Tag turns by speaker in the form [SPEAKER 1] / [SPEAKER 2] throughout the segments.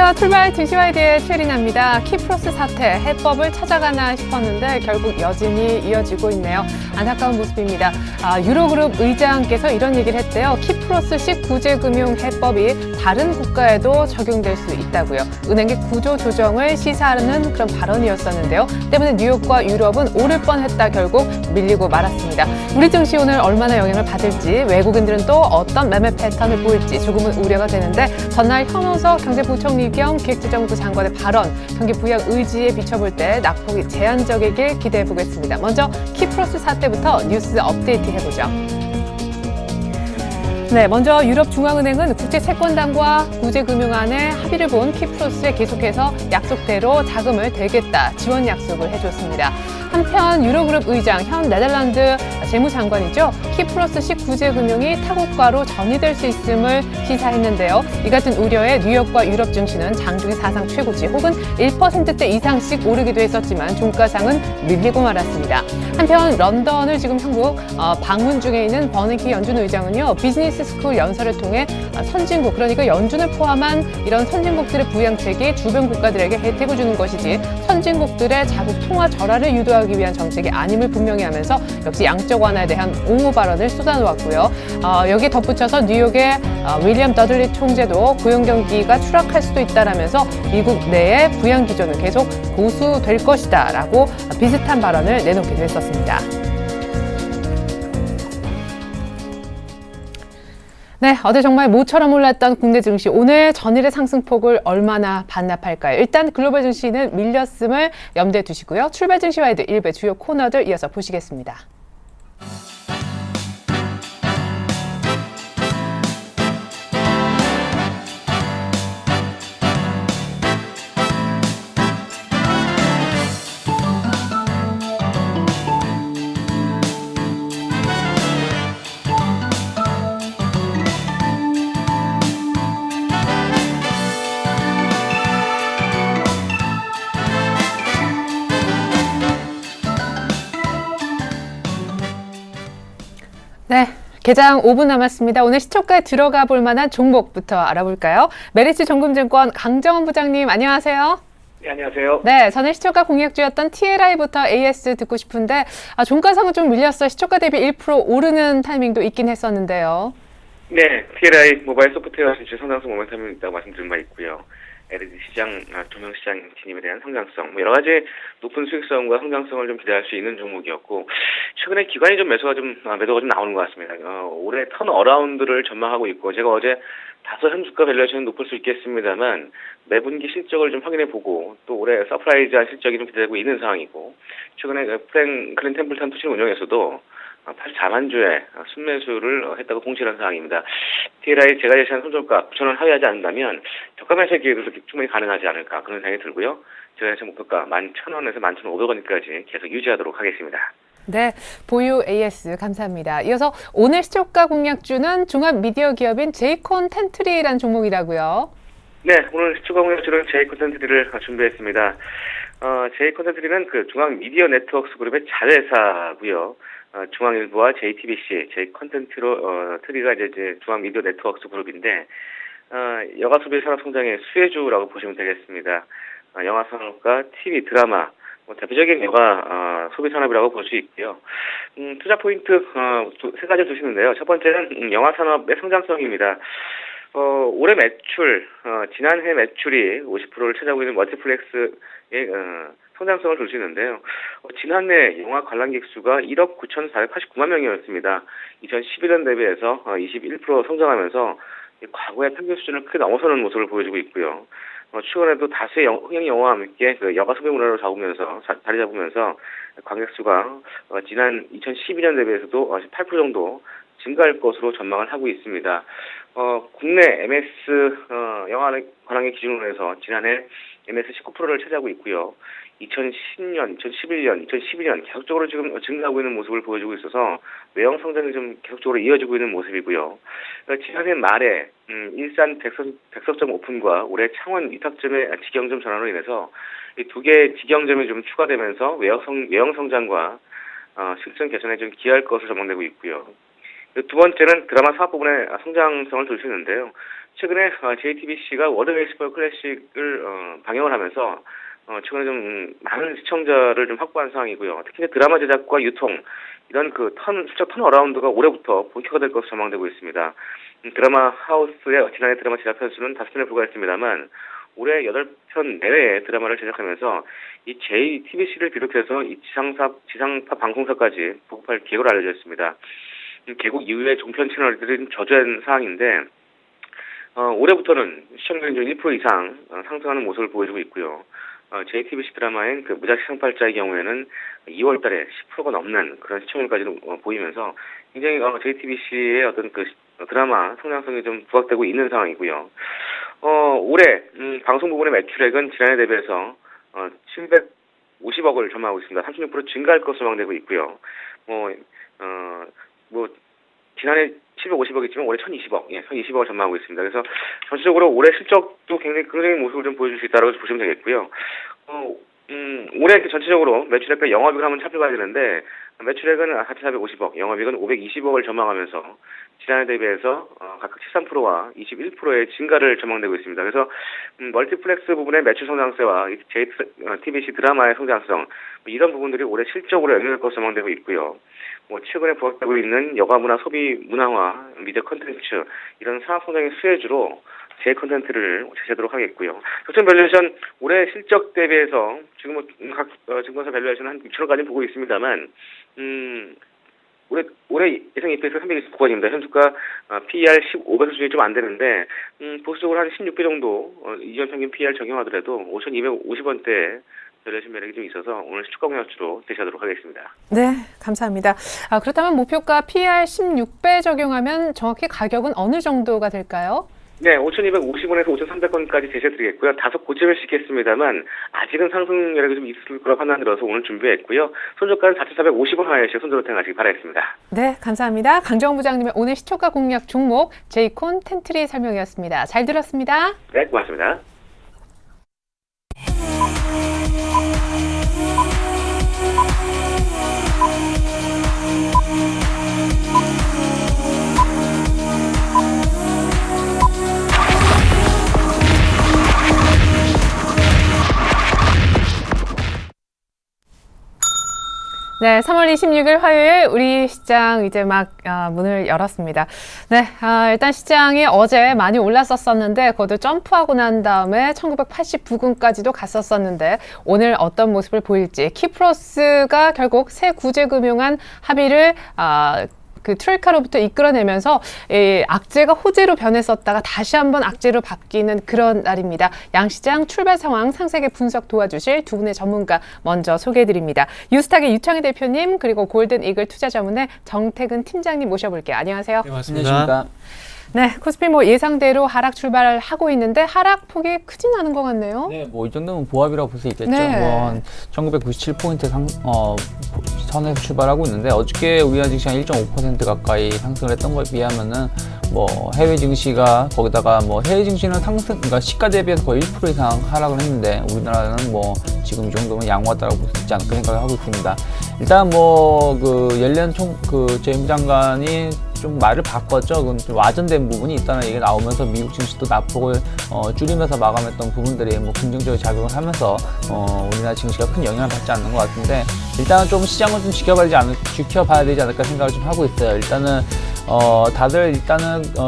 [SPEAKER 1] 안녕하세요. 출발 증시와이드의 최리나입니다. 키프로스 사태, 해법을 찾아가나 싶었는데 결국 여진이 이어지고 있네요. 안타까운 모습입니다. 유로그룹 의장께서 이런 얘기를 했대요. 키프로스식 구제금융 해법이 다른 국가에도 적용될 수 있다고요. 은행의 구조 조정을 시사하는 그런 발언이었었는데요. 때문에 뉴욕과 유럽은 오를 뻔했다 결국 밀리고 말았습니다. 우리 증시 오늘 얼마나 영향을 받을지, 외국인들은 또 어떤 매매 패턴을 보일지 조금은 우려가 되는데, 전날 현호석 경제부총리 겸 기획재정부 장관의 발언, 경기 부양 의지에 비춰볼 때 낙폭이 제한적이길 기대해 보겠습니다. 먼저 키프로스 사태부터 뉴스 업데이트 해보죠. 네, 먼저 유럽중앙은행은 국제채권단과 구제금융안에 합의를 본 키프로스에 계속해서 약속대로 자금을 대겠다 지원 약속을 해줬습니다. 한편 유로그룹 의장, 현 네덜란드 재무장관이죠. 키프로스식 구제금융이 타국가로 전이될 수 있음을 시사했는데요. 이 같은 우려에 뉴욕과 유럽 증시는 장중에 사상 최고치 혹은 1%대 이상씩 오르기도 했었지만 종가상은 밀리고 말았습니다. 한편 런던을 지금 한국 방문 중에 있는 버냉키 연준 의장은요. 비즈니스 스쿨 연설을 통해 선진국, 그러니까 연준을 포함한 이런 선진국들의 부양책이 주변 국가들에게 혜택을 주는 것이지 선진국들의 자국 통화 절하를 유도하기 위한 정책이 아님을 분명히 하면서 역시 양적 완화에 대한 옹호 발언을 쏟아놓았고요. 여기에 덧붙여서 뉴욕의 윌리엄 더들리 총재도 고용 경기가 추락할 수도 있다라면서 미국 내의 부양 기조는 계속 고수될 것이다라고 비슷한 발언을 내놓기도 했었습니다. 네, 어제 정말 모처럼 올랐던 국내 증시, 오늘 전일의 상승폭을 얼마나 반납할까요? 일단 글로벌 증시는 밀렸음을 염두에 두시고요. 출발 증시와이드 일부 주요 코너들 이어서 보시겠습니다. 네, 개장 5분 남았습니다. 오늘 시초가에 들어가 볼 만한 종목부터 알아볼까요? 메리츠 정금증권 강정원 부장님, 안녕하세요.
[SPEAKER 2] 네, 안녕하세요.
[SPEAKER 1] 네, 전에 시초가 공략주였던 TLI부터 AS 듣고 싶은데 종가상은 좀 밀렸어요. 시초가 대비 1% 오르는 타이밍도 있긴 했었는데요.
[SPEAKER 2] 네, TLI 모바일 소프트웨어 진출 성장성 모멘텀이 있다고 말씀드린 바 있고요. LED 시장, 조명 시장 진입에 대한 성장성, 여러 가지 높은 수익성과 성장성을 좀 기대할 수 있는 종목이었고, 최근에 기관이 좀 매도가 좀 나오는 것 같습니다. 올해 턴 어라운드를 전망하고 있고, 제가 어제 다소 현 주가 밸류에이션이 높을 수 있겠습니다만 매분기 실적을 좀 확인해 보고 또 올해 서프라이즈한 실적이 좀 기대되고 있는 상황이고, 최근에 클린 템플턴 투신 운영에서도 84만 주의 순매수를 했다고 공시한 상황입니다. TLI 제가 제시한 손절가 9,000원 하회하지 않는다면 저가 매수의 기회도 충분히 가능하지 않을까 그런 생각이 들고요. 제가 제시한 목표가 11,000원에서 11,500원까지 계속 유지하도록 하겠습니다.
[SPEAKER 1] 네, 보유 AS 감사합니다. 이어서 오늘 시초가 공략주는 종합 미디어 기업인 제이콘텐트리라는 종목이라고요.
[SPEAKER 2] 네, 오늘 시초가 공략주는 제이콘텐트리를 준비했습니다. 제이콘텐트리는 그 중앙 미디어 네트워크스 그룹의 자회사고요. 중앙일보와 JTBC, 제이콘텐트리가 이제 중앙 미디어 네트워크스 그룹인데 여가 소비 산업 성장의 수혜주라고 보시면 되겠습니다. 영화 산업과 TV 드라마 대표적인 여가 소비 산업이라고 볼 수 있고요. 투자 포인트 세 가지 두시는데요. 첫 번째는 영화 산업의 성장성입니다. 올해 매출, 지난해 매출이 50%를 차지하고 있는 멀티플렉스의 성장성을 볼 수 있는데요. 지난해 영화 관람객 수가 1억 9,489만 명이었습니다. 2011년 대비해서 21% 성장하면서 과거의 평균 수준을 크게 넘어서는 모습을 보여주고 있고요. 최근에도 다수의 흥행 영화와 함께 그 여가 소비 문화로 자리 잡으면서 관객 수가 지난 2012년 대비해서도 8% 정도 증가할 것으로 전망을 하고 있습니다. 국내 MS 영화 관람객 기준으로 해서 지난해 MS 19%를 차지하고 있고요. 2010년, 2011년, 2012년 계속적으로 지금 증가하고 있는 모습을 보여주고 있어서 외형 성장이 좀 계속적으로 이어지고 있는 모습이고요. 지난해 말에 일산 백석점 오픈과 올해 창원 위탁점의 직영점 전환으로 인해서 이 두 개의 직영점이 좀 추가되면서 외형 성장과 실전 개선에 좀 기여할 것으로 전망되고 있고요. 두 번째는 드라마 사업 부분의 성장성을 들 수 있는데요. 최근에 JTBC가 워드 베이스볼 클래식을 방영을 하면서 최근에 좀 많은 시청자를 좀 확보한 상황이고요. 특히 드라마 제작과 유통 이런 수적 턴어라운드가 올해부터 본격화가 될 것으로 전망되고 있습니다. 드라마 하우스의 지난해 드라마 제작 편수는 5편에 불과했습니다만 올해 8편 내외의 드라마를 제작하면서 이 JTBC를 비롯해서 이 지상파 방송사까지 보급할 계획으로 알려져 있습니다. 개국 이후에 종편 채널들은 저조한 상황인데 올해부터는 시청률 1% 이상 상승하는 모습을 보여주고 있고요. JTBC 드라마인 무작위 상팔자의 경우에는 2월 달에 10%가 넘는 그런 시청률까지도 보이면서 굉장히 JTBC의 어떤 드라마 성장성이 좀 부각되고 있는 상황이고요. 올해 방송 부분의 매출액은 지난해 대비해서 750억을 전망하고 있습니다. 36% 증가할 것으로 전망되고 있고요. 지난해 750억이지만 올해 1020억, 1020억을 전망하고 있습니다. 그래서 전체적으로 올해 실적도 굉장히 긍정적인 모습을 좀 보여줄 수 있다고 보시면 되겠고요. 올해 전체적으로 매출액과 영업이익을 한번 살펴봐야 되는데 매출액은 4,450억, 영업이익은 520억을 전망하면서 지난해 대비해서 각각 13%와 21%의 증가를 전망되고 있습니다. 그래서 멀티플렉스 부분의 매출 성장세와 JTBC 드라마의 성장성 이런 부분들이 올해 실적으로 영향할 것으로 전망되고 있고요. 최근에 부각되고 있는 여가문화 소비 문화화, 미디어 콘텐츠 이런 산업 성장의 수혜주로 제 콘텐츠를 제시하도록 하겠고요. 적정 밸류에이션 올해 실적 대비해서 지금 각 증권사 밸류에이션 한 6천원까지 보고 있습니다만 올해 예상 EPS가 329원입니다. 현주가 PER 15배 수준이 좀 안 되는데 보수적으로 한 16배 정도 이전 평균 PER 적용하더라도 5,250원대 밸류에이션 매력이 좀 있어서 오늘 시초가 공략주로 제시하도록 하겠습니다.
[SPEAKER 1] 네, 감사합니다. 그렇다면 목표가 PER 16배 적용하면 정확히 가격은 어느 정도가 될까요?
[SPEAKER 2] 네, 5,250원에서 5,300원까지 제시해드리겠고요. 다소 고점일 수 있겠습니다만 아직은 상승 여력이 좀 있을 거라 판단 들어서 오늘 준비했고요. 손절가는 4,450원 하에씩 손절로 행하시기 바라겠습니다. 네,
[SPEAKER 1] 감사합니다. 강정원 부장님의 오늘 시초가 공략 종목 제이콘 텐트리 설명이었습니다. 잘 들었습니다.
[SPEAKER 2] 네, 고맙습니다.
[SPEAKER 1] 네, 3월 26일 화요일 우리 시장 이제 막 문을 열었습니다. 네, 일단 시장이 어제 많이 올랐었는데 그것도 점프하고 난 다음에 1989군까지도 갔었는데 오늘 어떤 모습을 보일지 키프로스가 결국 새 구제금융안 합의를 트로이카로부터 이끌어내면서 악재가 호재로 변했었다가 다시 한번 악재로 바뀌는 그런 날입니다. 양시장 출발 상황 상세하게 분석 도와주실 두 분의 전문가 먼저 소개해드립니다. 유스탁의 유창희 대표님 그리고 골든 이글 투자자문의 정태근 팀장님 모셔볼게요. 안녕하세요.
[SPEAKER 3] 네, 반갑습니다.
[SPEAKER 1] 네, 코스피 예상대로 하락 출발하고 있는데 하락폭이 크진 않은 것 같네요.
[SPEAKER 3] 네, 이 정도면 보합이라고 볼 수 있겠죠.
[SPEAKER 1] 네.
[SPEAKER 3] 1997포인트 선에서 출발하고 있는데 어저께 우리나라 증시가 1.5% 가까이 상승을 했던 거에 비하면은 해외 증시가 거기다가 해외 증시는 그러니까 시가 대비해서 거의 1% 이상 하락을 했는데 우리나라는 지금 이 정도면 양호하다고 볼 수 있지 않을까 생각을 하고 있습니다. 일단 옐렌 재무장관이 좀 말을 바꿨죠. 그건 좀 와전된 부분이 있다는 얘기가 나오면서 미국 증시도 낙폭을 줄이면서 마감했던 부분들이 긍정적으로 작용을 하면서 우리나라 증시가 큰 영향을 받지 않는 것 같은데 일단은 좀 시장을 좀 지켜봐야 되지 않을까 생각을 좀 하고 있어요. 일단은 다들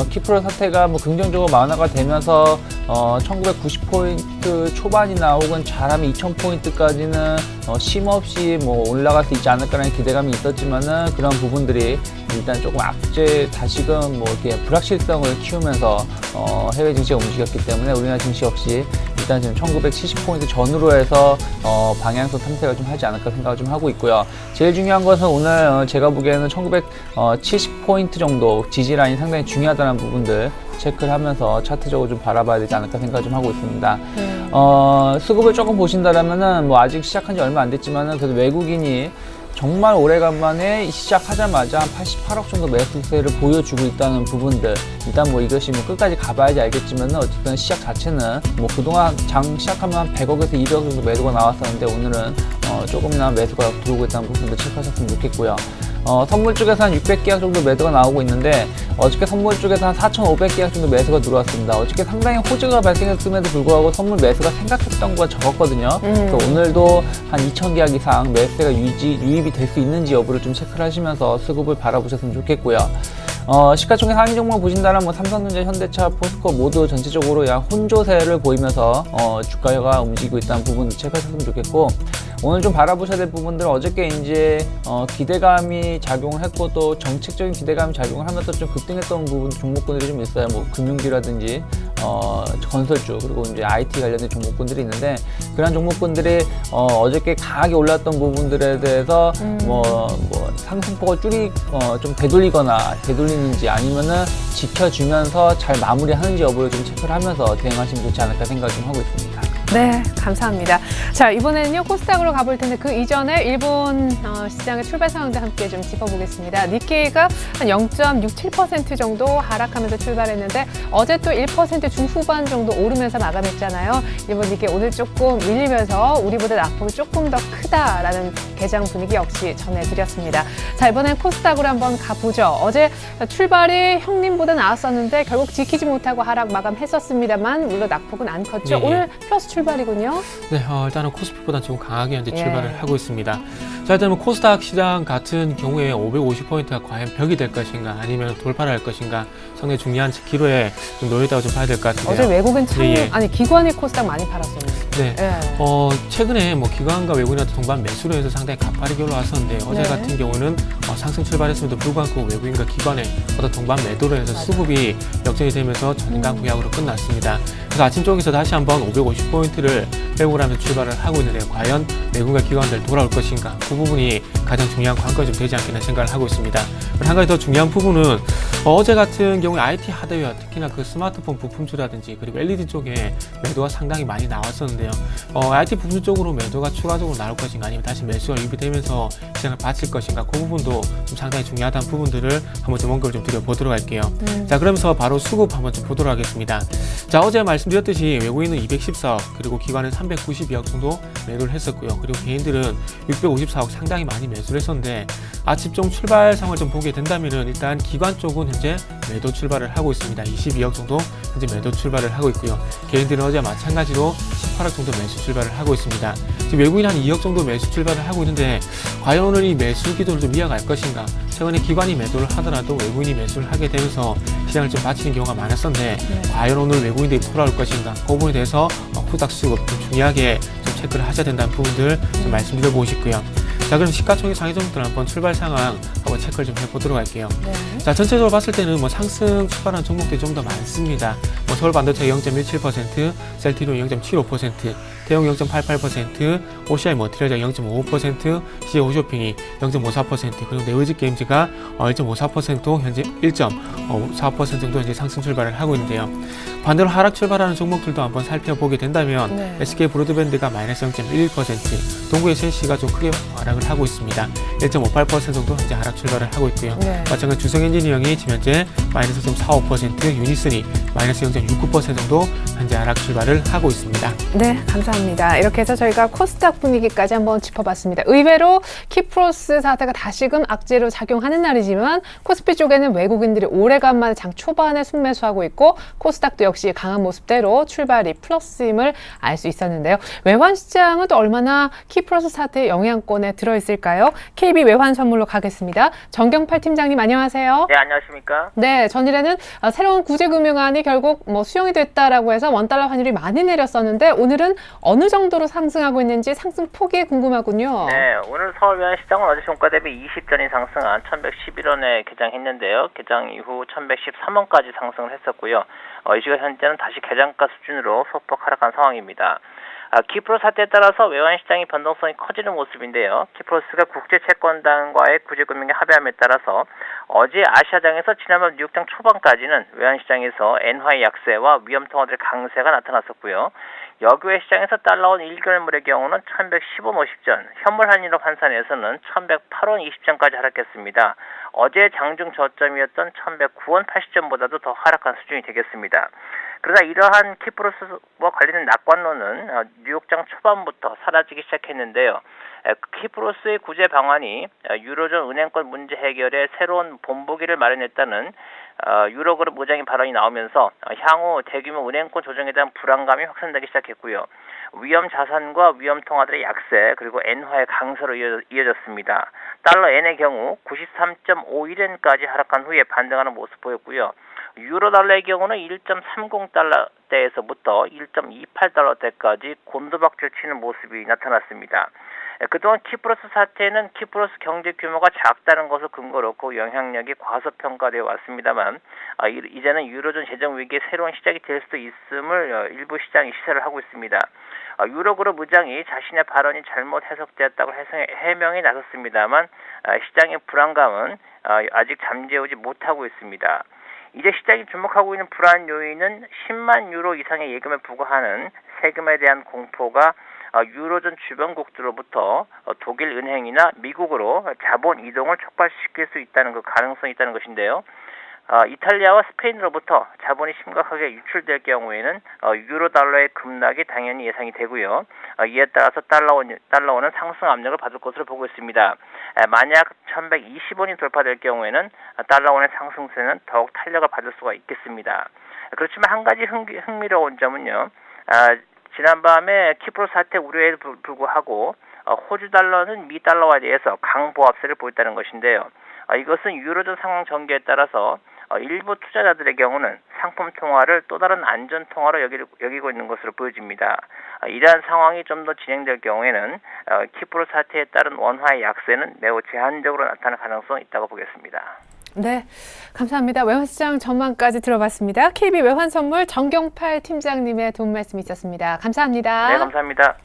[SPEAKER 3] 키프로 사태가 긍정적으로 완화가 되면서 1990포인트 초반이나 혹은 잘하면 2000포인트까지는 쉼없이 올라갈 수 있지 않을까라는 기대감이 있었지만은 그런 부분들이 일단 조금 다시금 이렇게 불확실성을 키우면서 해외 증시가 움직였기 때문에 우리나라 증시 역시 일단 지금 1970포인트 전후로 해서 방향성 탐색을 좀 하지 않을까 생각을 좀 하고 있고요. 제일 중요한 것은 오늘 제가 보기에는 1970포인트 정도 지지라인이 상당히 중요하다는 부분들 체크를 하면서 차트적으로 좀 바라봐야 되지 않을까 생각을 좀 하고 있습니다. 수급을 조금 보신다라면은 아직 시작한 지 얼마 안 됐지만은 그래도 외국인이 정말 오래간만에 시작하자마자 한 88억 정도 매수세를 보여주고 있다는 부분들 일단 이것이 끝까지 가봐야지 알겠지만은 어쨌든 시작 자체는 그동안 장 시작하면 한 100억에서 200억 정도 매도가 나왔었는데 오늘은 조금이나 매수가 들어오고 있다는 부분도 체크하셨으면 좋겠고요. 선물 쪽에서 한 600계약 정도 매도가 나오고 있는데 어저께 선물 쪽에서 한 4,500계약 정도 매수가 들어왔습니다. 어저께 상당히 호재가 발생했음에도 불구하고 선물 매수가 생각했던 것보다 적었거든요. 그래서 오늘도 한 2,000계약 이상 매수세가 유입이 될 수 있는지 여부를 좀 체크를 하시면서 수급을 바라보셨으면 좋겠고요. 시가총액 상위 종목 보신다면 뭐 삼성전자, 현대차, 포스코 모두 전체적으로 약 혼조세를 보이면서 주가가 움직이고 있다는 부분 체크하셨으면 좋겠고, 오늘 좀 바라보셔야 될 부분들은 어저께 이제 기대감이 작용을 했고 또 정책적인 기대감이 작용을 하면서 좀 급등했던 부분 종목군들이 좀 있어요. 뭐 금융주라든지 건설주, 그리고 이제 IT 관련된 종목군들이 있는데, 그런 종목군들이 어저께 강하게 올랐던 부분들에 대해서 뭐 상승폭을 좀 되돌리는지 아니면은 지켜주면서 잘 마무리하는지 여부를 좀 체크를 하면서 대응하시면 좋지 않을까 생각을 좀 하고 있습니다.
[SPEAKER 1] 네, 감사합니다. 자, 이번에는요, 코스닥으로 가볼 텐데 그 이전에 일본 시장의 출발 상황도 함께 좀 짚어보겠습니다. 니케이가 한 0.67% 정도 하락하면서 출발했는데 어제 또 1% 중후반 정도 오르면서 마감했잖아요. 일본 니케이 오늘 조금 밀리면서 우리보다 낙폭이 조금 더 크다라는 개장 분위기 역시 전해드렸습니다. 자, 이번엔 코스닥으로 한번 가보죠. 어제 출발이 형님보다 나았었는데 결국 지키지 못하고 하락 마감했었습니다만 물론 낙폭은 안 컸죠.
[SPEAKER 4] 네.
[SPEAKER 1] 오늘 플러스 출발이군요.
[SPEAKER 4] 네, 일단은 코스피보다 좀 강하게 현재 출발을 하고 있습니다. 자, 일단은 코스닥 시장 같은 경우에 550포인트가 과연 벽이 될 것인가 아니면 돌파를 할 것인가 상당히 중요한 기로에 좀 놓였다고 좀 봐야 될 것 같은데요.
[SPEAKER 1] 어제 외국인 참,
[SPEAKER 4] 예.
[SPEAKER 1] 아니 기관이 코스닥 많이 팔았었는데.
[SPEAKER 4] 네.
[SPEAKER 1] 예.
[SPEAKER 4] 최근에 뭐 기관과 외국인한테 동반 매수로 해서 상당히 가파르게 올라왔었는데 어제
[SPEAKER 1] 네.
[SPEAKER 4] 같은 경우는 상승 출발했음에도 불구하고 외국인과 기관의 어떤 동반 매도로 해서 수급이 역전이 되면서 전강 부양으로 끝났습니다. 그래서 아침 쪽에서 다시 한번 550포인트를 회복을 하면서 출발을 하고 있는데요. 과연 외국인과 기관들 돌아올 것인가? 그 부분이 가장 중요한 관건이 좀 되지 않겠나 생각을 하고 있습니다. 그리고 한 가지 더 중요한 부분은 어제 같은 경우에 IT 하드웨어, 특히나 그 스마트폰 부품주라든지 그리고 LED 쪽에 매도가 상당히 많이 나왔었는데요. IT 부품 쪽으로 매도가 추가적으로 나올 것인가 아니면 다시 매수가 유입되면서 시장을 받칠 것인가 그 부분도 좀 상당히 중요하다는 부분들을 한번 좀 언급을 좀 드려보도록 할게요. 자, 그러면서 바로 수급 한번 좀 보도록 하겠습니다. 자, 어제 말씀드렸듯이 외국인은 214억 그리고 기관은 392억 정도 매도를 했었고요. 그리고 개인들은 654억 상당히 많이 매수를 했었는데 아침 중 출발 상황을 좀 보게 된다면은 일단 기관 쪽은 현재 매도 출발을 하고 있습니다. 22억 정도 현재 매도 출발을 하고 있고요. 개인들은 어제 마찬가지로 18억 정도 매수 출발을 하고 있습니다. 지금 외국인 한 2억 정도 매수 출발을 하고 있는데 과연 오늘 이 매수 기도를 좀 이어갈 것인가? 최근에 기관이 매도를 하더라도 외국인이 매수를 하게 되면서 시장을 좀 받치는 경우가 많았었는데 과연 오늘 외국인들이 돌아올 것인가? 그 부분에 대해서 코스닥 수급 좀 중요하게 좀 체크를 하셔야 된다는 부분들 좀 말씀드려보고 싶고요. 자, 그럼 시가총액 상위 종목들 한번 출발 상황 한번 체크를 좀 해보도록 할게요.
[SPEAKER 1] 네.
[SPEAKER 4] 자, 전체적으로 봤을 때는 뭐 상승 출발한 종목들이 좀 더 많습니다. 뭐 서울 반도체 0.17%, 셀트리온 0.75%, 대용 0.88%, OCI 머티리얼 0.55%, CJ 홈쇼핑이 0.54%, 그리고 네오직 게임즈가 1.54% 현재 1.54% 정도 현재 상승 출발을 하고 있는데요. 반대로 하락 출발하는 종목들도 한번 살펴보게 된다면
[SPEAKER 1] 네.
[SPEAKER 4] SK 브로드밴드가 마이너스 0.11%, 동구 SLC가 좀 크게 하락을 하고 있습니다. 1.58% 정도 현재 하락 출발을 하고 있고요.
[SPEAKER 1] 네.
[SPEAKER 4] 마찬가지로 주성엔지니어링이 지금 현재 마이너스 0.45%, 유니슨이 마이너스 0.69% 정도 현재 하락 출발을 하고 있습니다.
[SPEAKER 1] 네, 감사합니다. 이렇게 해서 저희가 코스닥 분위기까지 한번 짚어봤습니다. 의외로 키프로스 사태가 다시금 악재로 작용하는 날이지만 코스피 쪽에는 외국인들이 오래간만에 장 초반에 순매수하고 있고 코스닥도 역시 강한 모습대로 출발이 플러스임을 알 수 있었는데요. 외환 시장은 또 얼마나 키프로스 사태의 영향권에 들어있을까요? KB 외환 선물로 가겠습니다. 정경팔 팀장님 안녕하세요.
[SPEAKER 5] 네, 안녕하십니까?
[SPEAKER 1] 네, 전일에는 새로운 구제금융안이 결국 수용이 됐다라고 해서 원달러 환율이 많이 내렸었는데 오늘은 어느 정도로 상승하고 있는지 상승폭이 궁금하군요.
[SPEAKER 5] 네, 오늘 서울 외환시장은 어제 종가 대비 20전이 상승한 1111원에 개장했는데요. 개장 이후 1113원까지 상승을 했었고요. 이 시각 현재는 다시 개장가 수준으로 소폭 하락한 상황입니다. 키프로스 사태에 따라서 외환시장의 변동성이 커지는 모습인데요. 키프로스가 국제채권단과의 구제금융의 합의함에 따라서 어제 아시아장에서 지난번 뉴욕장 초반까지는 외환시장에서 엔화의 약세와 위험통화들의 강세가 나타났었고요. 여기외 시장에서 달러원 1개월물의 경우는 1110원 50전, 현물 한일로 환산해서는 1108원 20전까지 하락했습니다. 어제 장중 저점이었던 1109원 80전보다도 더 하락한 수준이 되겠습니다. 그러나 이러한 키프로스와 관련된 낙관론은 뉴욕장 초반부터 사라지기 시작했는데요. 키프로스의 구제 방안이 유로존 은행권 문제 해결에 새로운 본보기를 마련했다는 유로그룹 의장의 발언이 나오면서 향후 대규모 은행권 조정에 대한 불안감이 확산되기 시작했고요. 위험 자산과 위험 통화들의 약세 그리고 엔화의 강세로 이어졌습니다. 달러 엔의 경우 93.51엔까지 하락한 후에 반등하는 모습 보였고요. 유로 달러의 경우는 1.30달러대에서부터 1.28달러대까지 곤두박질 치는 모습이 나타났습니다. 그동안 키프로스 사태는 키프로스 경제 규모가 작다는 것을 근거로 그 영향력이 과소평가되어 왔습니다만 이제는 유로존 재정 위기의 새로운 시작이 될 수도 있음을 일부 시장이 시사를 하고 있습니다. 유로그룹 의장이 자신의 발언이 잘못 해석되었다고 해명에 나섰습니다만 시장의 불안감은 아직 잠재우지 못하고 있습니다. 이제 시장이 주목하고 있는 불안 요인은 10만 유로 이상의 예금에 부과하는 세금에 대한 공포가 유로존 주변국들로부터 독일 은행이나 미국으로 자본 이동을 촉발시킬 수 있다는 그 가능성이 있다는 것인데요. 이탈리아와 스페인으로부터 자본이 심각하게 유출될 경우에는 유로 달러의 급락이 당연히 예상이 되고요. 이에 따라서 달러원은 상승 압력을 받을 것으로 보고 있습니다. 만약 1120원이 돌파될 경우에는 달러원의 상승세는 더욱 탄력을 받을 수가 있겠습니다. 그렇지만 한 가지 흥미로운 점은요. 지난밤에 키프로스 사태 우려에 불구하고 호주 달러는 미 달러와 대해서 강보합세를 보였다는 것인데요. 이것은 유로존 상황 전개에 따라서 일부 투자자들의 경우는 상품 통화를 또 다른 안전 통화로 여기고 있는 것으로 보여집니다. 이러한 상황이 좀 더 진행될 경우에는 키프로스 사태에 따른 원화의 약세는 매우 제한적으로 나타날 가능성이 있다고 보겠습니다.
[SPEAKER 1] 네, 감사합니다. 외환시장 전망까지 들어봤습니다. KB 외환선물 정경팔 팀장님의 도움 말씀 있었습니다. 감사합니다.
[SPEAKER 5] 네, 감사합니다.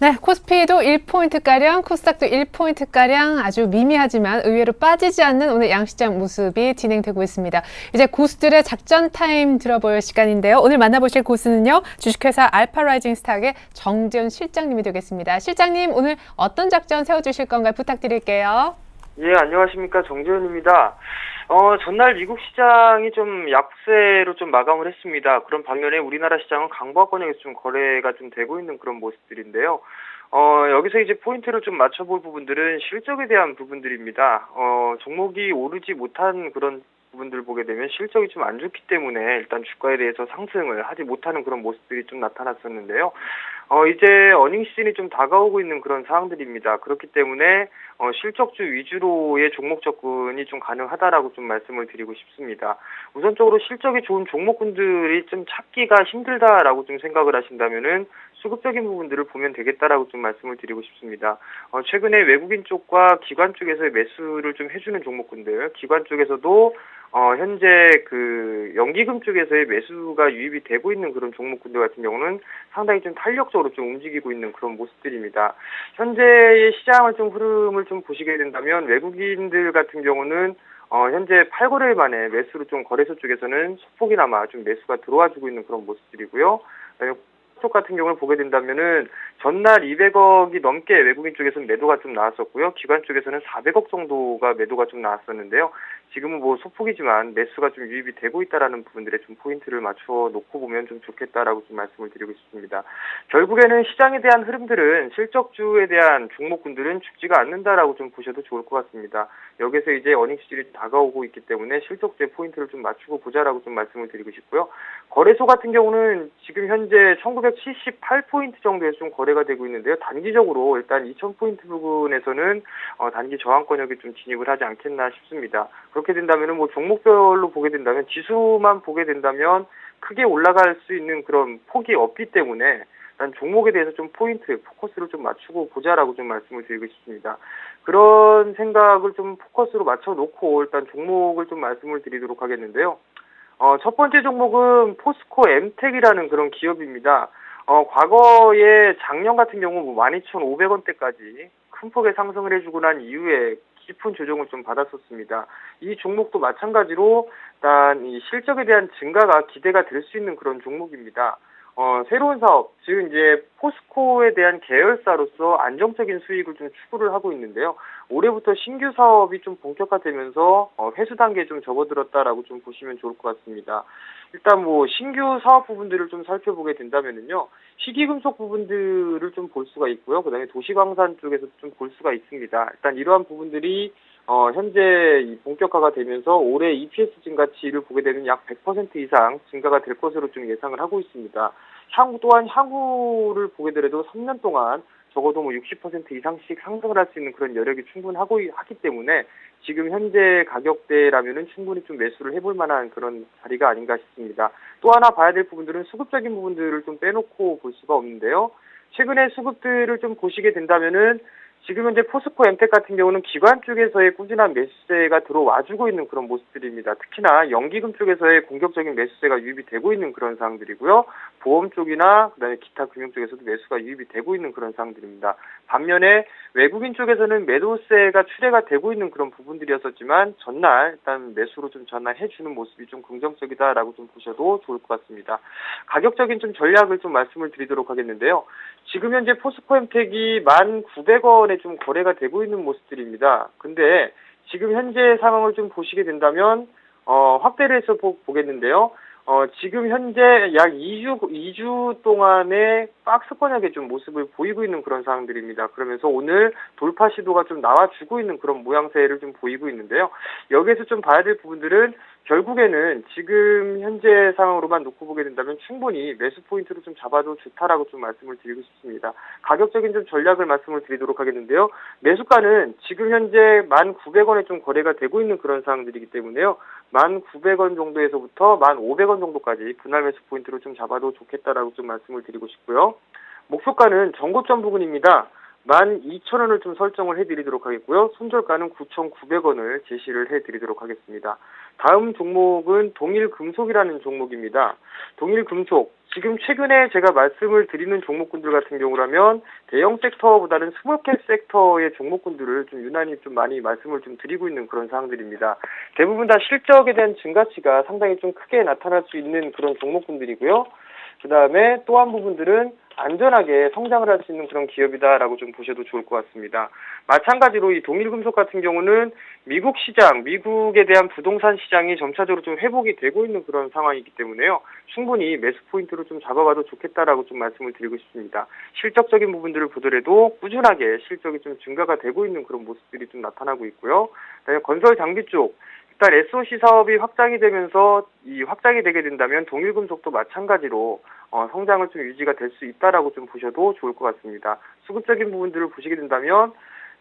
[SPEAKER 1] 네, 코스피도 1포인트가량, 코스닥도 1포인트가량 아주 미미하지만 의외로 빠지지 않는 오늘 양시장 모습이 진행되고 있습니다. 이제 고수들의 작전 타임 들어볼 시간인데요. 오늘 만나보실 고수는요. 주식회사 알파라이징 스탁의 정재훈 실장님이 되겠습니다. 실장님, 오늘 어떤 작전 세워주실 건가요? 부탁드릴게요.
[SPEAKER 6] 예, 안녕하십니까. 정재훈입니다. 전날 미국 시장이 좀 약세로 좀 마감을 했습니다. 그런 반면에 우리나라 시장은 강보합권역에서 좀 거래가 좀 되고 있는 그런 모습들인데요. 여기서 이제 포인트를 좀 맞춰볼 부분들은 실적에 대한 부분들입니다. 종목이 오르지 못한 그런 부분들 보게 되면 실적이 좀 안 좋기 때문에 일단 주가에 대해서 상승을 하지 못하는 그런 모습들이 좀 나타났었는데요. 이제 어닝 시즌이 좀 다가오고 있는 그런 상황들입니다. 그렇기 때문에 실적주 위주로의 종목 접근이 좀 가능하다라고 좀 말씀을 드리고 싶습니다. 우선적으로 실적이 좋은 종목군들이 좀 찾기가 힘들다라고 좀 생각을 하신다면은 수급적인 부분들을 보면 되겠다라고 좀 말씀을 드리고 싶습니다. 최근에 외국인 쪽과 기관 쪽에서의 매수를 좀 해주는 종목군들, 기관 쪽에서도 현재 그 연기금 쪽에서의 매수가 유입이 되고 있는 그런 종목군들 같은 경우는 상당히 좀 탄력적으로 좀 움직이고 있는 그런 모습들입니다. 현재의 시장을 좀 흐름을 좀 보시게 된다면 외국인들 같은 경우는 현재 8거래일 만에 매수로 좀 거래소 쪽에서는 소폭이나마 좀 매수가 들어와주고 있는 그런 모습들이고요. 쪽 같은 경우를 보게 된다면은 전날 200억이 넘게 외국인 쪽에서는 매도가 좀 나왔었고요. 기관 쪽에서는 400억 정도가 매도가 좀 나왔었는데요. 지금은 뭐 소폭이지만 매수가 좀 유입이 되고 있다라는 부분들에 좀 포인트를 맞춰 놓고 보면 좀 좋겠다라고 좀 말씀을 드리고 싶습니다. 결국에는 시장에 대한 흐름들은 실적주에 대한 종목군들은 죽지가 않는다라고 좀 보셔도 좋을 것 같습니다. 여기서 이제 어닝 시즌이 다가오고 있기 때문에 실적주에 포인트를 좀 맞추고 보자라고 좀 말씀을 드리고 싶고요. 거래소 같은 경우는 지금 현재 1978포인트 정도에서 좀 거래가 되고 있는데요. 단기적으로 일단 2000포인트 부분에서는 단기 저항권역에 좀 진입을 하지 않겠나 싶습니다. 그렇게 된다면은 뭐 종목별로 보게 된다면 지수만 보게 된다면 크게 올라갈 수 있는 그런 폭이 없기 때문에 일단 종목에 대해서 좀 포인트, 포커스를 좀 맞추고 보자라고 좀 말씀을 드리고 싶습니다. 그런 생각을 좀 포커스로 맞춰 놓고 일단 종목을 좀 말씀을 드리도록 하겠는데요. 첫 번째 종목은 포스코 엠텍이라는 그런 기업입니다. 과거에 작년 같은 경우 12,500원대까지 큰 폭의 상승을 해주고 난 이후에 깊은 조정을 좀 받았었습니다. 이 종목도 마찬가지로 일단 이 실적에 대한 증가가 기대가 될 수 있는 그런 종목입니다. 새로운 사업, 즉 이제 포스코에 대한 계열사로서 안정적인 수익을 좀 추구를 하고 있는데요. 올해부터 신규 사업이 좀 본격화되면서 회수 단계에 좀 접어들었다라고 좀 보시면 좋을 것 같습니다. 일단 뭐 신규 사업 부분들을 좀 살펴보게 된다면은요, 희귀금속 부분들을 좀 볼 수가 있고요. 그다음에 도시광산 쪽에서 좀 볼 수가 있습니다. 일단 이러한 부분들이 현재 이 본격화가 되면서 올해 EPS 증가치를 보게 되면 약 100% 이상 증가가 될 것으로 좀 예상을 하고 있습니다. 향후를 보게 되더라도 3년 동안 적어도 뭐 60% 이상씩 상승을 할 수 있는 그런 여력이 하기 때문에 지금 현재 가격대라면은 충분히 좀 매수를 해볼 만한 그런 자리가 아닌가 싶습니다. 또 하나 봐야 될 부분들은 수급적인 부분들을 좀 빼놓고 볼 수가 없는데요. 최근에 수급들을 좀 보시게 된다면은 지금 현재 포스코 엠텍 같은 경우는 기관 쪽에서의 꾸준한 매수세가 들어와주고 있는 그런 모습들입니다. 특히나 연기금 쪽에서의 공격적인 매수세가 유입이 되고 있는 그런 상황들이고요. 보험 쪽이나 그다음에 기타 금융 쪽에서도 매수가 유입이 되고 있는 그런 상황들입니다. 반면에 외국인 쪽에서는 매도세가 출회가 되고 있는 그런 부분들이었었지만 전날 일단 매수로 좀 전환해주는 모습이 좀 긍정적이다라고 좀 보셔도 좋을 것 같습니다. 가격적인 좀 전략을 좀 말씀을 드리도록 하겠는데요. 지금 현재 포스코 엠텍이 1,900원에 좀 거래가 되고 있는 모습들입니다. 근데 지금 현재 상황을 좀 보시게 된다면 확대를 해서 보겠는데요. 지금 현재 약 2주 동안의 박스권역의 좀 모습을 보이고 있는 그런 상황들입니다. 그러면서 오늘 돌파 시도가 좀 나와주고 있는 그런 모양새를 좀 보이고 있는데요. 여기에서 좀 봐야 될 부분들은 결국에는 지금 현재 상황으로만 놓고 보게 된다면 충분히 매수 포인트로 좀 잡아도 좋다라고 좀 말씀을 드리고 싶습니다. 가격적인 좀 전략을 말씀을 드리도록 하겠는데요. 매수가는 지금 현재 1,900원에 좀 거래가 되고 있는 그런 상황들이기 때문에요. 1,900원 정도에서부터 1,500원 정도까지 분할 매수 포인트로 좀 잡아도 좋겠다라고 좀 말씀을 드리고 싶고요. 목표가는 전고점 부근입니다. 12,000원을 좀 설정을 해드리도록 하겠고요. 손절가는 9,900원을 제시를 해드리도록 하겠습니다. 다음 종목은 동일금속이라는 종목입니다. 동일금속, 지금 최근에 제가 말씀을 드리는 종목군들 같은 경우라면 대형 섹터보다는 스몰캡 섹터의 종목군들을 좀 유난히 좀 많이 말씀을 좀 드리고 있는 그런 사항들입니다. 대부분 다 실적에 대한 증가치가 상당히 좀 크게 나타날 수 있는 그런 종목군들이고요. 그 다음에 또 한 부분들은 안전하게 성장을 할 수 있는 그런 기업이다라고 좀 보셔도 좋을 것 같습니다. 마찬가지로 이 동일금속 같은 경우는 미국 시장, 미국에 대한 부동산 시장이 점차적으로 좀 회복이 되고 있는 그런 상황이기 때문에요. 충분히 매수 포인트로 좀 잡아봐도 좋겠다라고 좀 말씀을 드리고 싶습니다. 실적적인 부분들을 보더라도 꾸준하게 실적이 좀 증가가 되고 있는 그런 모습들이 좀 나타나고 있고요. 그다음에 건설 장비 쪽, 일단 SOC 사업이 확장이 되면서 확장이 되게 된다면 동일금속도 마찬가지로 성장을 좀 유지가 될 수 있다라고 좀 보셔도 좋을 것 같습니다. 수급적인 부분들을 보시게 된다면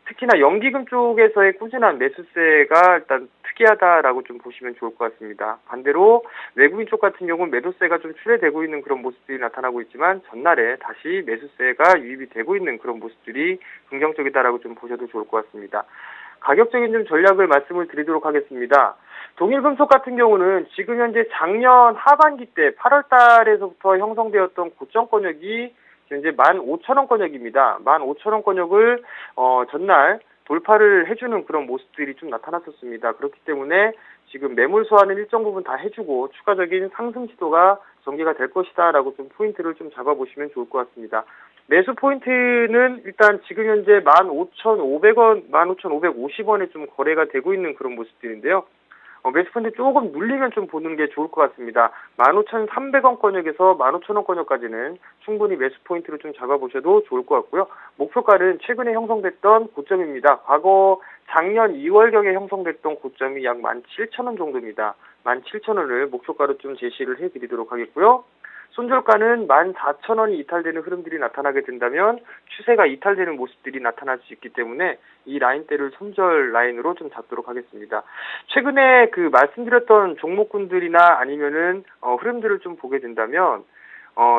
[SPEAKER 6] 특히나 연기금 쪽에서의 꾸준한 매수세가 일단 특이하다라고 좀 보시면 좋을 것 같습니다. 반대로 외국인 쪽 같은 경우는 매도세가 좀 출회되고 있는 그런 모습들이 나타나고 있지만 전날에 다시 매수세가 유입이 되고 있는 그런 모습들이 긍정적이다라고 좀 보셔도 좋을 것 같습니다. 가격적인 좀 전략을 말씀을 드리도록 하겠습니다. 동일금속 같은 경우는 지금 현재 작년 하반기 때 8월 달에서부터 형성되었던 고점권역이 현재 15,000원권역입니다. 15,000원권역을 전날 돌파를 해주는 그런 모습들이 좀 나타났었습니다. 그렇기 때문에 지금 매물 소화는 일정 부분 다 해주고 추가적인 상승 시도가 전개가 될 것이다라고 좀 포인트를 좀 잡아보시면 좋을 것 같습니다. 매수 포인트는 일단 지금 현재 15,500원, 15,550원에 좀 거래가 되고 있는 그런 모습들인데요. 매수 포인트 조금 눌리면 좀 보는 게 좋을 것 같습니다. 15,300원권역에서 15,000원권역까지는 충분히 매수 포인트로 좀 잡아보셔도 좋을 것 같고요. 목표가는 최근에 형성됐던 고점입니다. 과거 작년 2월경에 형성됐던 고점이 약 17,000원 정도입니다. 17,000원을 목표가로 좀 제시를 해드리도록 하겠고요. 손절가는 14,000원이 이탈되는 흐름들이 나타나게 된다면 추세가 이탈되는 모습들이 나타날 수 있기 때문에 이 라인대를 손절 라인으로 좀 잡도록 하겠습니다. 최근에 말씀드렸던 종목군들이나 아니면은 흐름들을 좀 보게 된다면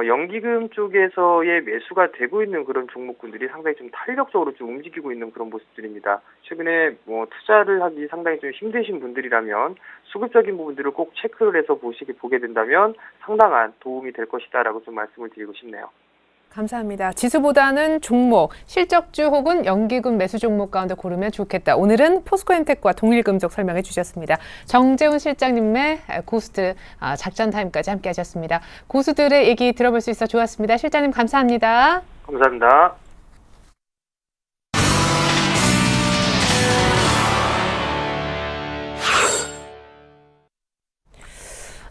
[SPEAKER 6] 연기금 쪽에서의 매수가 되고 있는 그런 종목군들이 상당히 좀 탄력적으로 좀 움직이고 있는 그런 모습들입니다. 최근에 투자를 하기 상당히 좀 힘드신 분들이라면 수급적인 부분들을 꼭 체크를 해서 보게 된다면 상당한 도움이 될 것이다라고 좀 말씀을 드리고 싶네요.
[SPEAKER 1] 감사합니다. 지수보다는 종목, 실적주 혹은 연기금 매수 종목 가운데 고르면 좋겠다. 오늘은 포스코엔텍과 동일금속 설명해 주셨습니다. 정재훈 실장님의 고수들 작전 타임까지 함께 하셨습니다. 고수들의 얘기 들어볼 수 있어 좋았습니다. 실장님 감사합니다.
[SPEAKER 6] 감사합니다.